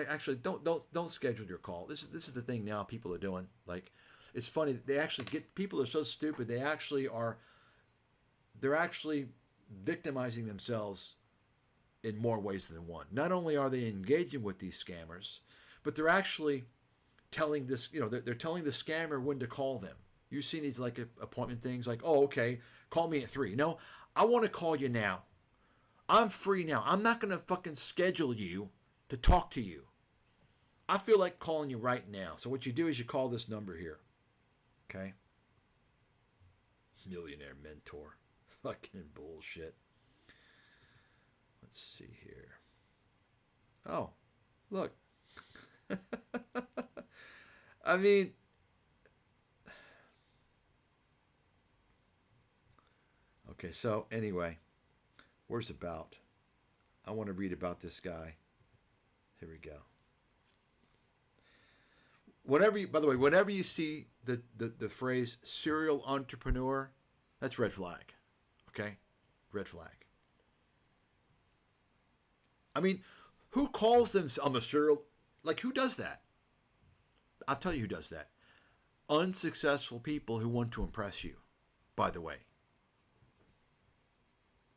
Actually, don't schedule your call. This is the thing now people are doing. Like, it's funny. They actually get people are so stupid. They're actually victimizing themselves in more ways than one. Not only are they engaging with these scammers, but they're actually telling this. You know, they're telling the scammer when to call them. You've seen these like appointment things, like, oh, okay, call me at 3. No, I want to call you now. I'm free now. I'm not going to fucking schedule you to talk to you. I feel like calling you right now. So what you do is you call this number here. Okay? Millionaire Mentor. Fucking bullshit. Let's see here. Oh, look. I mean, okay, so anyway, where's about? I want to read about this guy. Here we go. By the way, whenever you see the phrase serial entrepreneur, that's red flag. Okay? Red flag. I mean, who calls them, I'm a serial, like who does that? I'll tell you who does that. Unsuccessful people who want to impress you, by the way.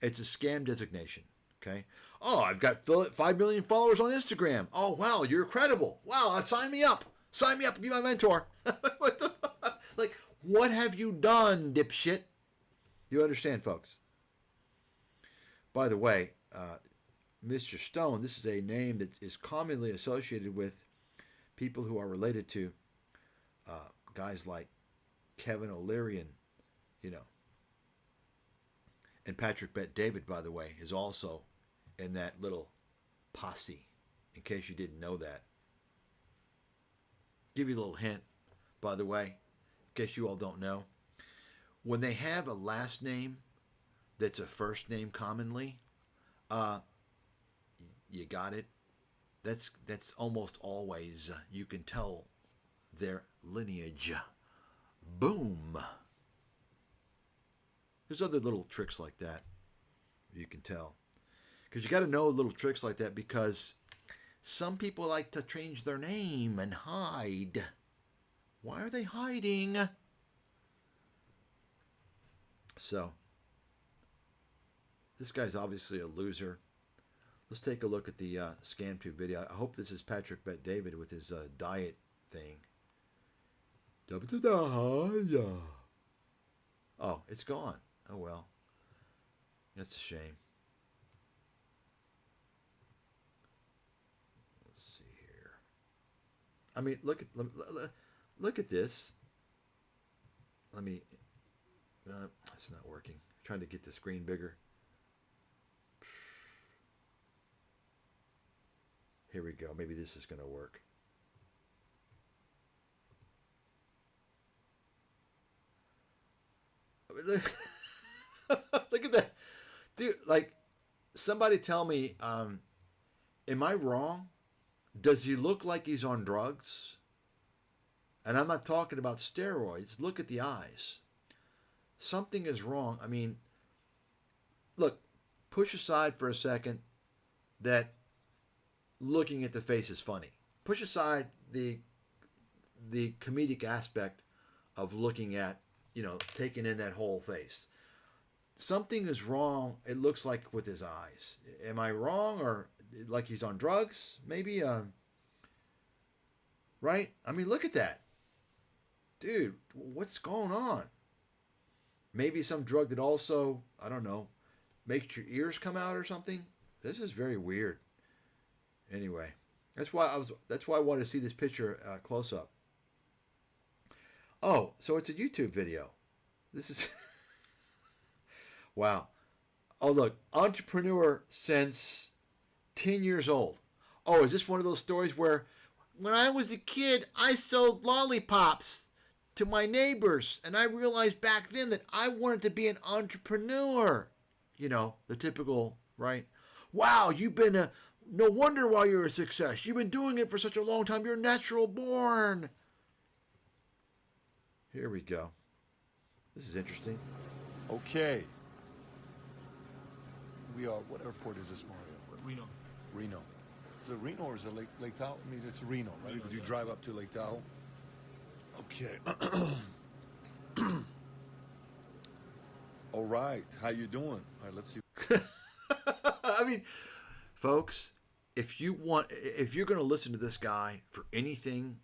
It's a scam designation, okay? Oh, I've got 5 million followers on Instagram. Oh, wow, you're credible. Wow, sign me up. Sign me up to be my mentor. What the fuck? Like, what have you done, dipshit? You understand, folks? By the way, Mr. Stone, this is a name that is commonly associated with people who are related to guys like Kevin O'Leary and, you know, and Patrick Bet David, by the way, is also in that little posse, in case you didn't know that. Give you a little hint, by the way, in case you all don't know. When they have a last name that's a first name commonly, you got it. That's almost always, you can tell their lineage. Boom. There's other little tricks like that you can tell. Because you got to know little tricks like that, because some people like to change their name and hide. Why are they hiding? So, this guy's obviously a loser. Let's take a look at the ScamTube video. I hope this is Patrick Bet David with his diet thing. Oh, it's gone. Oh, well. That's a shame. Let's see here. I mean, look at this. Let me... it's not working. I'm trying to get the screen bigger. Here we go. Maybe this is going to work. Look at that. Dude, like, somebody tell me, am I wrong? Does he look like he's on drugs? And I'm not talking about steroids. Look at the eyes. Something is wrong. I mean, look, push aside for a second that looking at the face is funny. Push aside the comedic aspect of looking at, you know, taking in that whole face. Something is wrong, it looks like, with his eyes. Am I wrong? Or like he's on drugs? Maybe, right? I mean, look at that. Dude, what's going on? Maybe some drug that also, I don't know, makes your ears come out or something? This is very weird. Anyway, that's why I wanted to see this picture close up. Oh, so it's a YouTube video. This is wow. Oh, look, entrepreneur since 10 years old. Oh, is this one of those stories where when I was a kid, I sold lollipops to my neighbors, and I realized back then that I wanted to be an entrepreneur? You know, the typical, right? Wow, you've been a, no wonder why you're a success. You've been doing it for such a long time. You're natural born. Here we go. This is interesting. Okay. We are, what airport is this, Mario? Reno. Reno. Is it Reno or is it Lake Tahoe? I mean, it's Reno, right? Because you drive up to Lake Tahoe. Okay. All right. How you doing? All right, let's see. I mean, folks, if you're going to listen to this guy for anything,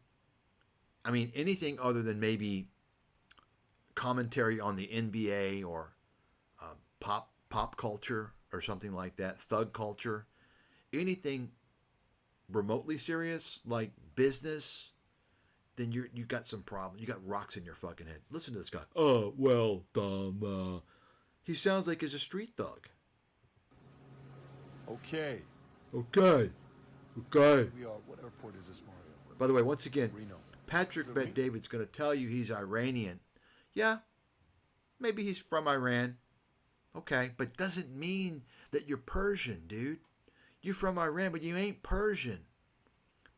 I mean, anything other than maybe commentary on the NBA or pop culture or something like that, thug culture, anything remotely serious like business, then you got some problem. You got rocks in your fucking head. Listen to this guy. Oh, well, he sounds like he's a street thug. Okay. Okay. We are, what airport is this, Mario? By the way, once again, Reno. Patrick Bet David's going to tell you he's Iranian. Yeah, maybe he's from Iran. Okay, but doesn't mean that you're Persian, dude. You're from Iran, but you ain't Persian.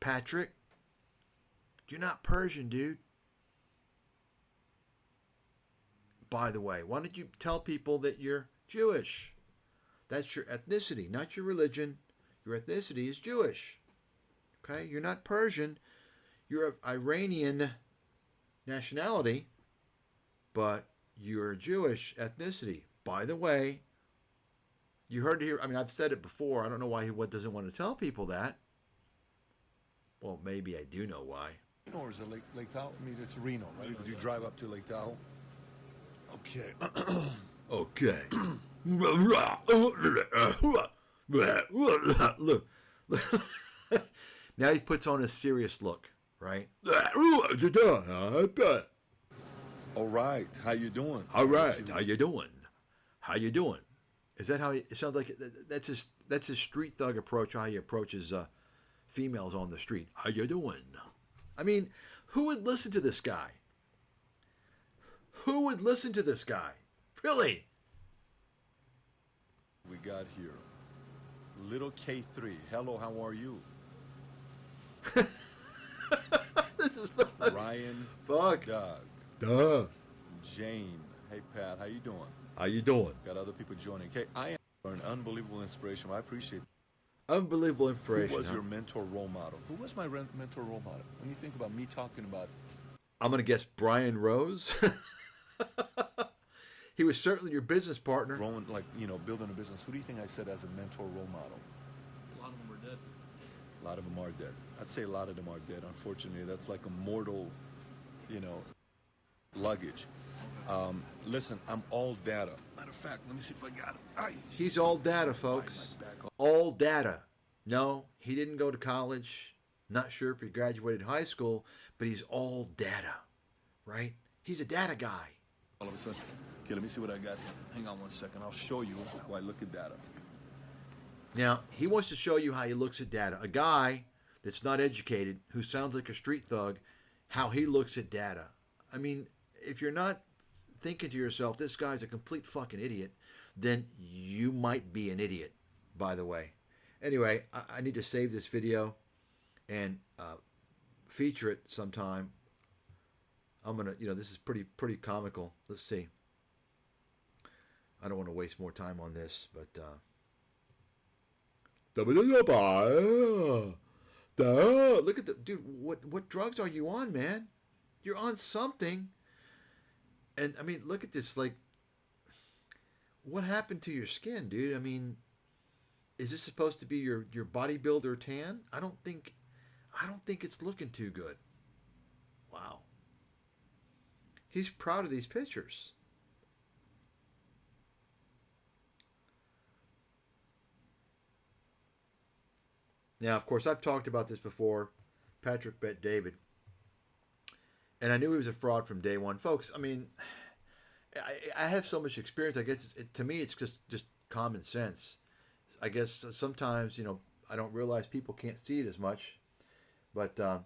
Patrick, you're not Persian, dude. By the way, why don't you tell people that you're Jewish? That's your ethnicity, not your religion. Your ethnicity is Jewish. Okay, you're not Persian. You're of Iranian nationality, but you're Jewish ethnicity. By the way, you heard it here. I mean, I've said it before. I don't know why he doesn't want to tell people that. Well, maybe I do know why. Reno or is it Lake Tahoe? I mean, it's Reno, right? Because you drive up to Lake Tahoe. Okay. Okay. Look. Now he puts on a serious look, right? All right. How you doing? All right. How you doing? How you doing? Is that how he, it sounds like? That's his street thug approach. How he approaches females on the street. How you doing? I mean, who would listen to this guy? Who would listen to this guy? Really? We got here. Little K3. Hello, how are you? This is funny. Ryan. Fuck. Doug. Duh. Jane. Hey, Pat. How you doing? How you doing? Got other people joining. Okay, I am an unbelievable inspiration. I appreciate it. Unbelievable inspiration. Who was your mentor role model? Who was my mentor role model? When you think about me talking about... I'm going to guess Brian Rose. He was certainly your business partner. Growing, like, you know, building a business. Who do you think I said as a mentor role model? A lot of them are dead. A lot of them are dead. I'd say a lot of them are dead. Unfortunately, that's like a mortal, you know, luggage. Listen, I'm all data. Matter of fact, let me see if I got it. He's all data, folks. All data. No, he didn't go to college. Not sure if he graduated high school, but he's all data, right? He's a data guy. All of a sudden. Okay, let me see what I got here. Hang on one second. I'll show you how I look at data. Now, he wants to show you how he looks at data. A guy that's not educated, who sounds like a street thug, how he looks at data. I mean, if you're not thinking to yourself, this guy's a complete fucking idiot, then you might be an idiot, by the way. Anyway, I need to save this video and feature it sometime. I'm going to, you know, this is pretty comical. Let's see. I don't want to waste more time on this, but look at the dude. What drugs are you on, man? You're on something. And I mean, look at this. Like, what happened to your skin, dude? I mean, is this supposed to be your bodybuilder tan? I don't think it's looking too good. Wow. He's proud of these pictures. Now, of course, I've talked about this before. Patrick Bet David. And I knew he was a fraud from day one. Folks, I mean, I have so much experience. I guess to me, it's just common sense. I guess sometimes, I don't realize people can't see it as much. But there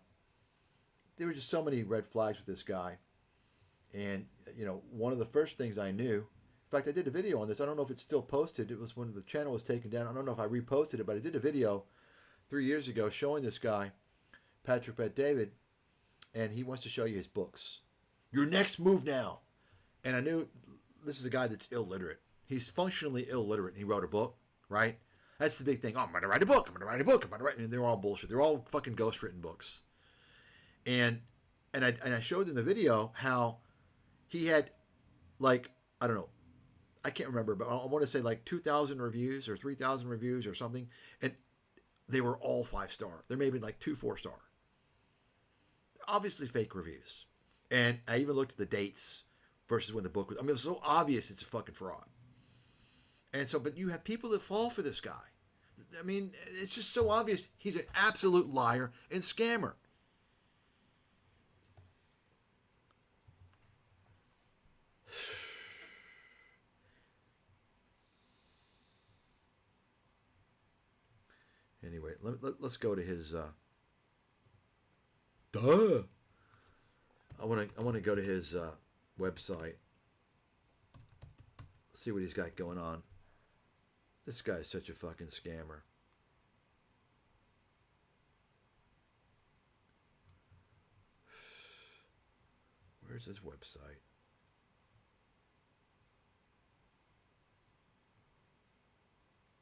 were just so many red flags with this guy. And, one of the first things I knew, in fact, I did a video on this. I don't know if it's still posted. It was when the channel was taken down. I don't know if I reposted it, but I did a video 3 years ago showing this guy, Patrick Bet David, and he wants to show you his books. Your next move now. And I knew this is a guy that's illiterate. He's functionally illiterate. He wrote a book, right? That's the big thing. Oh, I'm going to write a book. I'm going to write a book. I'm going to write. And they're all bullshit. They're all fucking ghostwritten books. And I showed in the video how he had, like, I don't know, I can't remember, but I want to say like 2,000 reviews or 3,000 reviews or something. And they were all 5-star. There may have been like 2 4-star. Obviously fake reviews. And I even looked at the dates versus when the book was. I mean, it was so obvious it's a fucking fraud. And so, but you have people that fall for this guy. I mean, it's just so obvious. He's an absolute liar and scammer. Anyway, let's go to his. I want to go to his website. See what he's got going on. This guy is such a fucking scammer. Where's his website?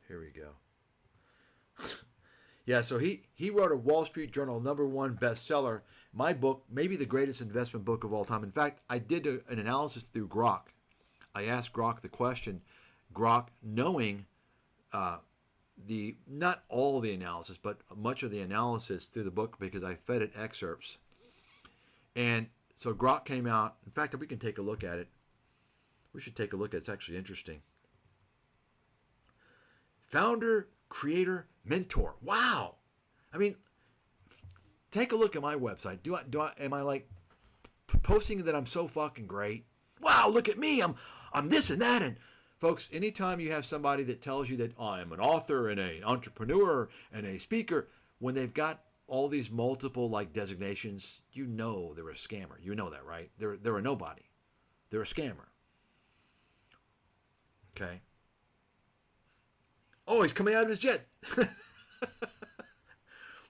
Here we go. Yeah, so he wrote a Wall Street Journal #1 bestseller. My book, maybe the greatest investment book of all time. In fact, I did an analysis through Grok. I asked Grok the question. Grok, knowing not all the analysis, but much of the analysis through the book because I fed it excerpts. And so Grok came out. In fact, we can take a look at it. We should take a look at it. It's actually interesting. Founder, creator, mentor. Wow. I mean, take a look at my website. Am I like posting that I'm so fucking great? Wow, look at me. I'm this and that. And folks, anytime you have somebody that tells you that I'm an author and an entrepreneur and a speaker, when they've got all these multiple like designations, you know they're a scammer. You know that, right? They're a nobody. They're a scammer. Okay. Oh, he's coming out of his jet.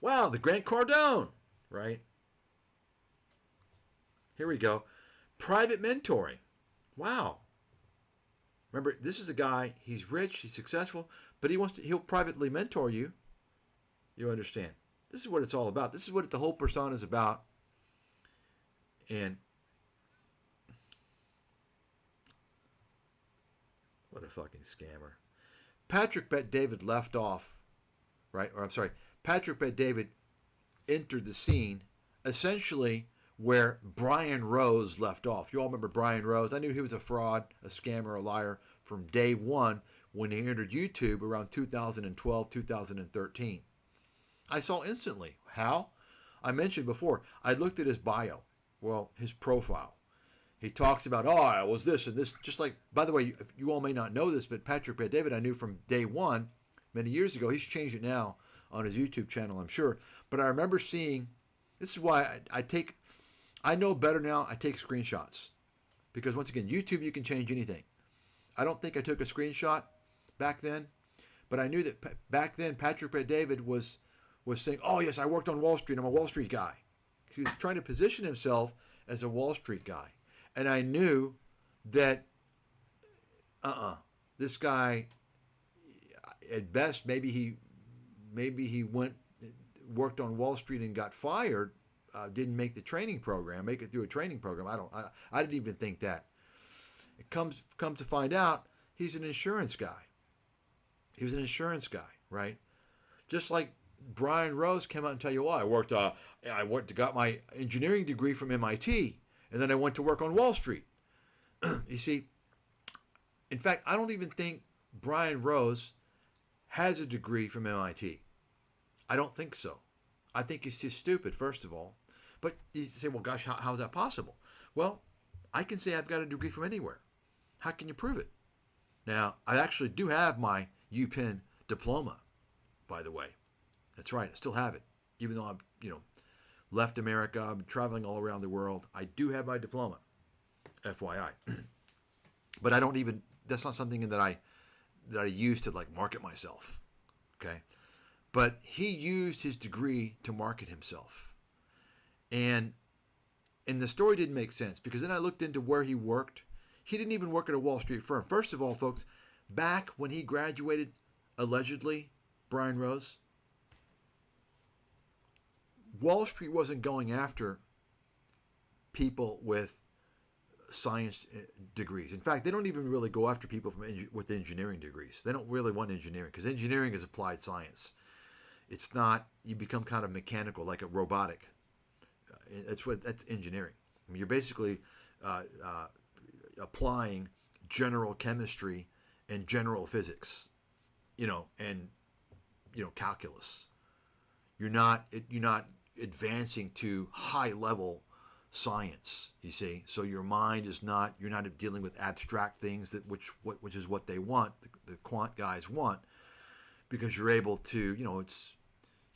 Wow, the Grant Cardone, right? Here we go. Private mentoring. Wow. Remember, this is a guy, he's rich, he's successful, but he'll privately mentor you. You understand. This is what it's all about. This is what the whole persona is about. And what a fucking scammer. Patrick Bet David left off, right? Or I'm sorry, Patrick Bet David entered the scene essentially where Brian Rose left off. You all remember Brian Rose? I knew he was a fraud, a scammer, a liar from day one when he entered YouTube around 2012, 2013. I saw instantly. How? I mentioned before, I looked at his bio, well, his profile. He talks about, oh, I was this and this. Just like, by the way, you all may not know this, but Patrick Bet David, I knew from day one, many years ago. He's changed it now on his YouTube channel, I'm sure. But I remember seeing, this is why I know better now, I take screenshots. Because once again, YouTube, you can change anything. I don't think I took a screenshot back then, but I knew that back then Patrick Bet David was saying, oh yes, I worked on Wall Street, I'm a Wall Street guy. He was trying to position himself as a Wall Street guy. And I knew that, this guy, at best, maybe he worked on Wall Street and got fired, didn't make the training program, make it through a training program. I didn't even think that. It comes to find out, he's an insurance guy. He was an insurance guy, right? Just like Brian Rose came out and tell you, well, got my engineering degree from MIT. And then I went to work on Wall Street. You see, in fact, I don't even think Brian Rose has a degree from MIT. I don't think so. I think he's just stupid, first of all. But you say, well, gosh, how is that possible? Well, I can say I've got a degree from anywhere. How can you prove it? Now, I actually do have my UPenn diploma, by the way. That's right, I still have it. Even though I've, left America, I'm traveling all around the world, I do have my diploma, FYI. But I don't even, that's not something that I use to like market myself, okay? But he used his degree to market himself. And the story didn't make sense because then I looked into where he worked. He didn't even work at a Wall Street firm. First of all, folks, back when he graduated, allegedly, Brian Rose, Wall Street wasn't going after people with science degrees. In fact, they don't even really go after people with engineering degrees. They don't really want engineering because engineering is applied science. It's not, you become kind of mechanical, like a robotic. That's engineering. I mean, you're basically applying general chemistry and general physics, and calculus. You're not advancing to high level science, you see. So your mind is not, you're not dealing with abstract things which is what they want, the quant guys want, because you're able to,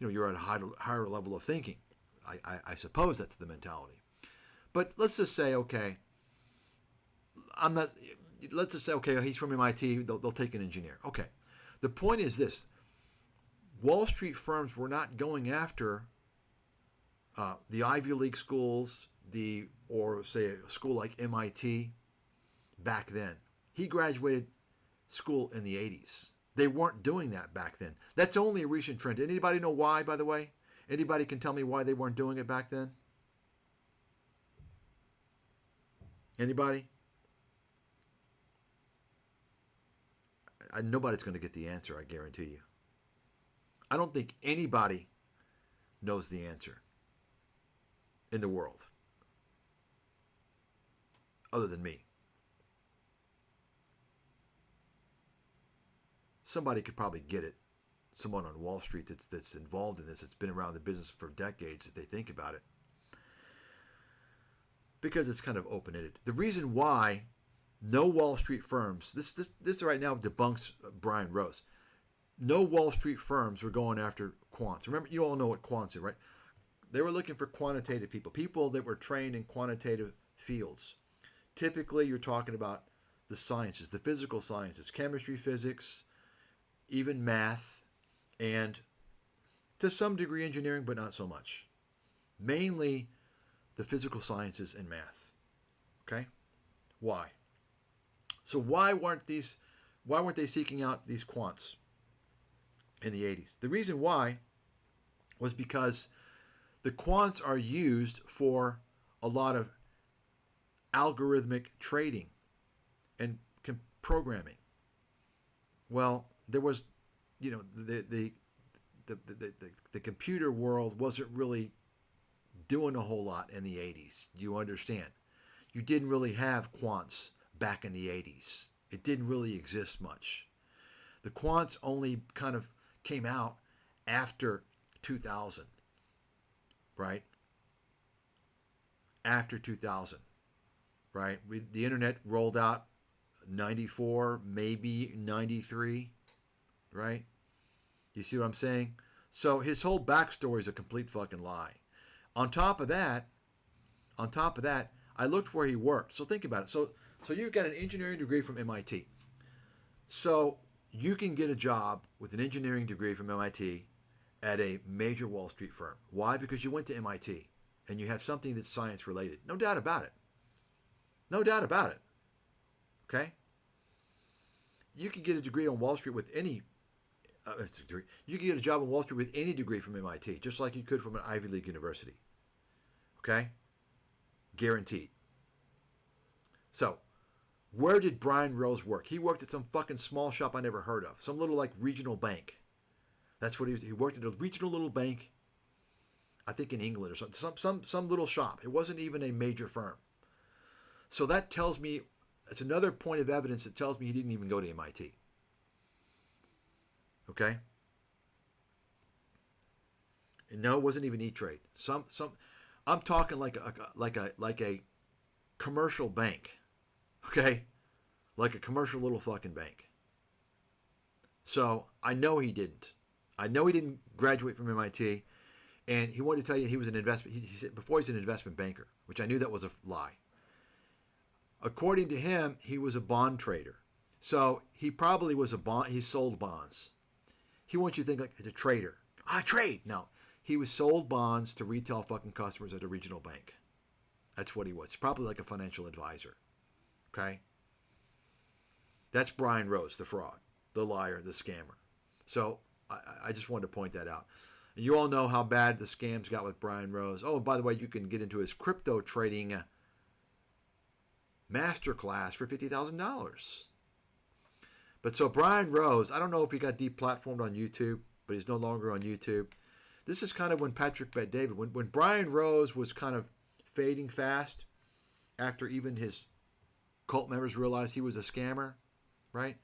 you're at a higher level of thinking. I suppose that's the mentality. But let's just say, okay, let's just say, okay, he's from MIT, they'll take an engineer. Okay. The point is this: Wall Street firms were not going after the Ivy League schools, or say a school like MIT back then. He graduated school in the 80s. They weren't doing that back then. That's only a recent trend. Anybody know why, by the way? Anybody can tell me why they weren't doing it back then? Anybody? Nobody's going to get the answer, I guarantee you. I don't think anybody knows the answer in the world other than me. Somebody could probably get it. Someone on Wall Street that's involved in this, that's been around the business for decades, if they think about it. Because it's kind of open-ended. The reason why no Wall Street firms, this right now debunks Brian Rose. No Wall Street firms were going after quants. Remember, you all know what quants are, right? They were looking for quantitative people that were trained in quantitative fields. Typically, you're talking about the sciences, the physical sciences, chemistry, physics, even math, and to some degree engineering, but not so much. Mainly the physical sciences and math. Okay? Why? So why weren't they seeking out these quants in the 80s? The reason why was because the quants are used for a lot of algorithmic trading and programming. Well, there was, the computer world wasn't really doing a whole lot in the 80s. You understand? You didn't really have quants back in the 80s. It didn't really exist much. The quants only kind of came out after 2000, right? After 2000, right? The internet rolled out 94, maybe 93, right? You see what I'm saying? So his whole backstory is a complete fucking lie. On top of that, I looked where he worked. So think about it. So you've got an engineering degree from MIT. So you can get a job with an engineering degree from MIT at a major Wall Street firm. Why? Because you went to MIT and you have something that's science related. No doubt about it. No doubt about it. Okay? You can get a degree on Wall Street with any you can get a job on Wall Street with any degree from MIT, just like you could from an Ivy League university. Okay? Guaranteed. So, where did Brian Rose work? He worked at some fucking small shop I never heard of. Some little like regional bank. That's what he was. He worked at a regional little bank, I think in England or something. Some little shop. It wasn't even a major firm. So that tells me, it's another point of evidence that tells me he didn't even go to MIT. Okay? No, it wasn't even E-Trade. I'm talking like a commercial bank, okay, like a commercial little fucking bank. So I know he didn't. I know he didn't graduate from MIT, and he wanted to tell you he was an investment. He said before he's an investment banker, which I knew that was a lie. According to him, he was a bond trader. So he probably was a bond. He sold bonds. He wants you to think like he's a trader. I trade. No, he was sold bonds to retail fucking customers at a regional bank. That's what he was. Probably like a financial advisor. Okay. That's Brian Rose, the fraud, the liar, the scammer. So I just wanted to point that out. And you all know how bad the scams got with Brian Rose. Oh, and by the way, you can get into his crypto trading masterclass for $50,000. But so Brian Rose, I don't know if he got deplatformed on YouTube, but he's no longer on YouTube. This is kind of when Patrick Bet-David, when Brian Rose was kind of fading fast after even his cult members realized he was a scammer, right?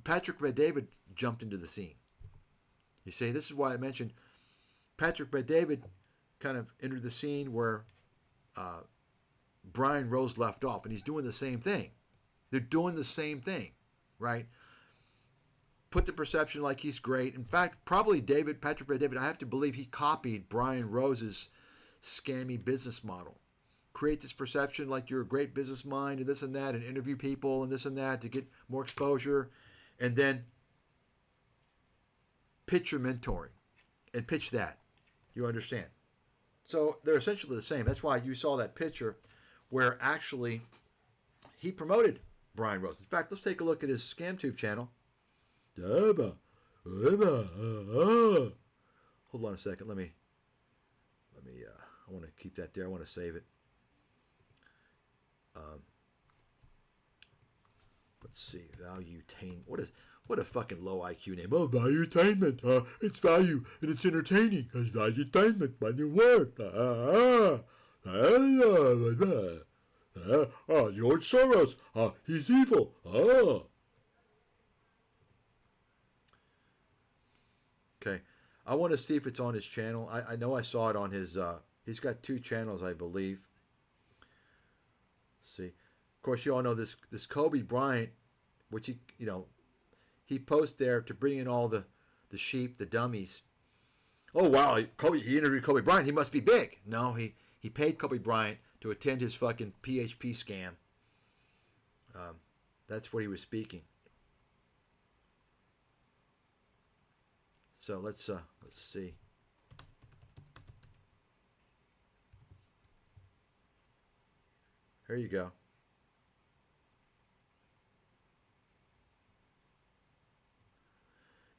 Patrick Bet-David jumped into the scene. You see, this is why I mentioned Patrick Bet-David kind of entered the scene where Brian Rose left off, and he's doing the same thing. They're doing the same thing, right? Put the perception like he's great. In fact, probably Patrick Bet-David, I have to believe he copied Brian Rose's scammy business model. Create this perception like you're a great business mind and this and that, and interview people and this and that to get more exposure, and then pitch your mentoring and pitch that. You understand? So they're essentially the same. That's why you saw that picture where actually he promoted Brian Rose. In fact, let's take a look at his ScamTube channel. Hold on a second. Let me. I want to keep that there. I want to save it. Let's see. Valuetainment. What a fucking low IQ name. Oh, valuetainment. It's value and it's entertaining. It's valuetainment. My new word. George Soros. He's evil. Okay. I want to see if it's on his channel. I know I saw it on his. He's got 2 channels, I believe. Let's see. Of course, you all know this Kobe Bryant, which he posts there to bring in all the sheep, the dummies. Oh wow, he interviewed Kobe Bryant. He must be big. No, he paid Kobe Bryant to attend his fucking PHP scam. That's what he was speaking. So let's see. Here you go.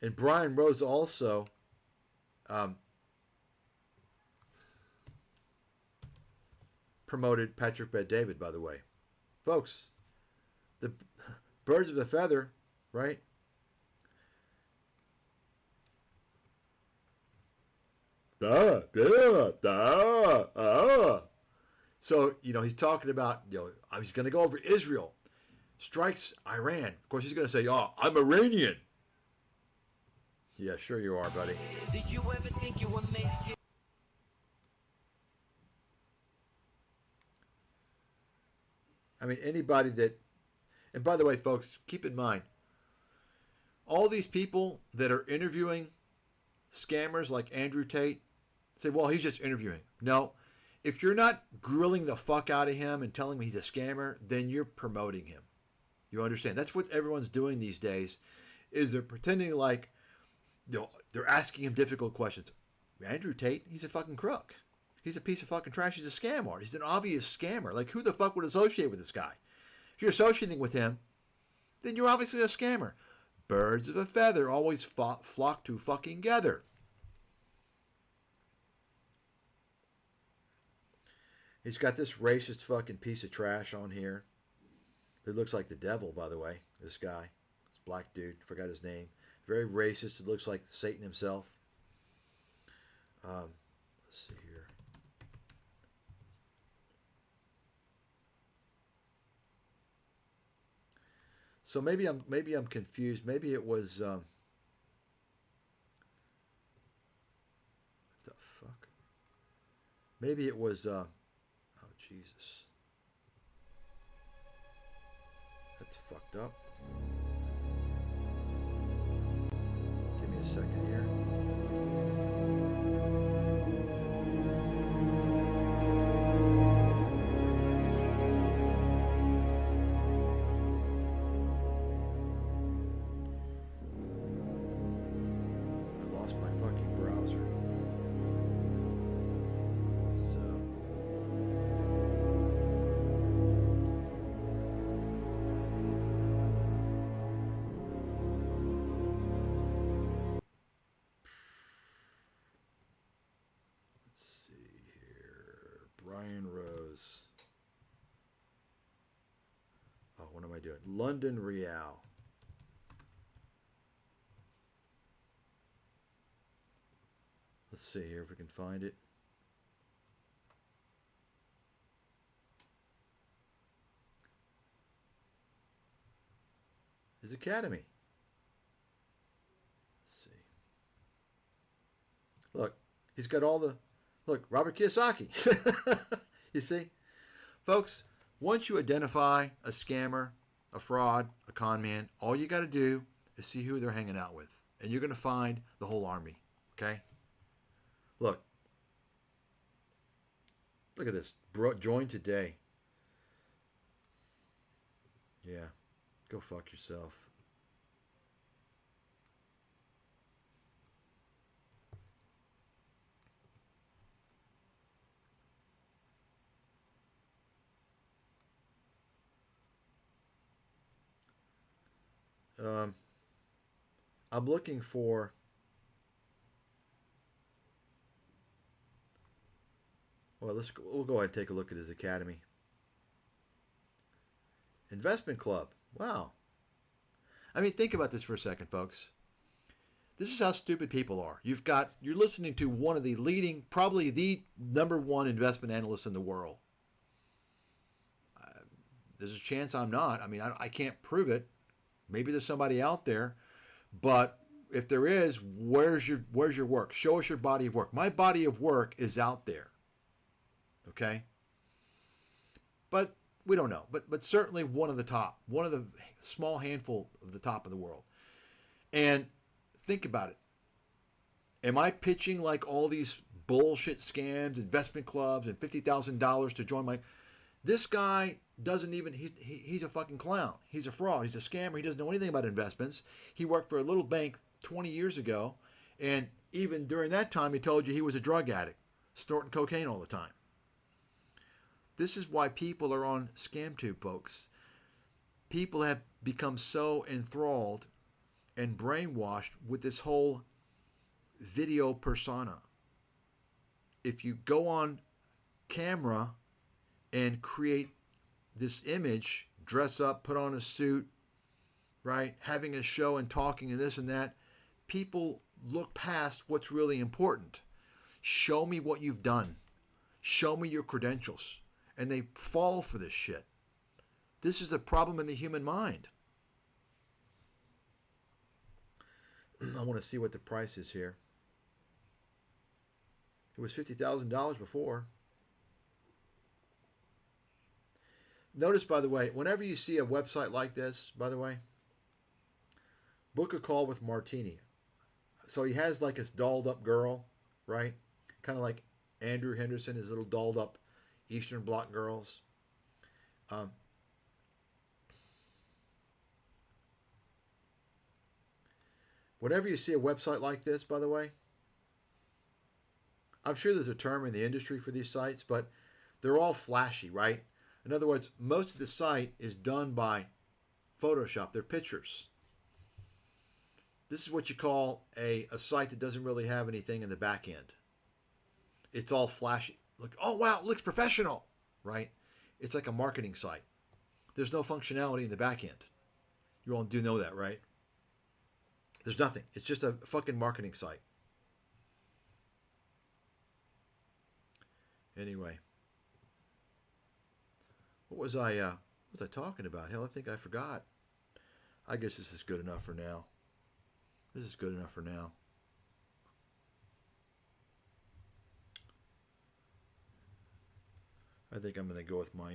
And Brian Rose also promoted Patrick Bet-David, by the way. Folks, the birds of a feather, right? So, he's talking about, he's going to go over Israel, strikes Iran. Of course, he's going to say, oh, I'm Iranian. Yeah, sure you are, buddy. Did you ever think you would make it? I mean, anybody that, and by the way, folks, keep in mind, all these people that are interviewing scammers like Andrew Tate say, well, he's just interviewing. No, if you're not grilling the fuck out of him and telling him he's a scammer, then you're promoting him. You understand? That's what everyone's doing these days, is they're pretending like, they're asking him difficult questions. Andrew Tate, he's a fucking crook. He's a piece of fucking trash. He's a scam artist. He's an obvious scammer. Like, who the fuck would associate with this guy? If you're associating with him, then you're obviously a scammer. Birds of a feather always flock to fucking gather. He's got this racist fucking piece of trash on here. It looks like the devil, by the way, this guy. This black dude. Forgot his name. Very racist. It looks like Satan himself. Let's see here. So maybe I'm confused. Maybe it was. Let's Maybe it was, oh, Jesus. That's fucked up. Give me a second here. I lost my fucking browser. So. Let's see here. Brian Rose. Oh, what am I doing? London Real. Let's see here if we can find it. His Academy. Let's see. Look, he's got all the... Look, Robert Kiyosaki. You see? Folks, once you identify a scammer, a fraud, a con man, all you got to do is see who they're hanging out with. And you're going to find the whole army. Okay? Look. Look at this. Join today. Yeah. Go fuck yourself. I'm looking for... Well, we'll go ahead and take a look at his academy. Investment Club. Wow. I mean, think about this for a second, folks. This is how stupid people are. You're listening to one of the leading, probably the #1 investment analyst in the world. There's a chance I'm not. I mean, I can't prove it. Maybe there's somebody out there, but if there is, where's your work? Show us your body of work. My body of work is out there. Okay? But we don't know. But certainly one of the top, one of the small handful of the top of the world. And think about it. Am I pitching like all these bullshit scams, investment clubs, and $50,000 to join my... This guy doesn't even... He's a fucking clown. He's a fraud. He's a scammer. He doesn't know anything about investments. He worked for a little bank 20 years ago. And even during that time, he told you he was a drug addict, snorting cocaine all the time. This is why people are on ScamTube, folks. People have become so enthralled and brainwashed with this whole video persona. If you go on camera and create this image, dress up, put on a suit, right, having a show and talking and this and that, people look past what's really important. Show me what you've done. Show me your credentials. And they fall for this shit. This is a problem in the human mind. I want to see what the price is here. It was $50,000 before. Notice, by the way, whenever you see a website like this, by the way, book a call with Martini. So he has like this dolled up girl, right? Kind of like Andrew Henderson, his little dolled up Eastern Bloc girls. Whenever you see a website like this, by the way, I'm sure there's a term in the industry for these sites, but they're all flashy, right? In other words, most of the site is done by Photoshop. They're pictures. This is what you call a site that doesn't really have anything in the back end. It's all flashy. Look, oh wow, it looks professional, right? It's like a marketing site. There's no functionality in the back end. You all do know that, right? There's nothing. It's just a fucking marketing site. Anyway, what was I talking about? Hell, I think I forgot. I guess this is good enough for now. This is good enough for now. I think I'm going to go with my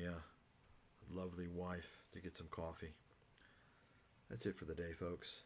lovely wife to get some coffee. That's it for the day, folks.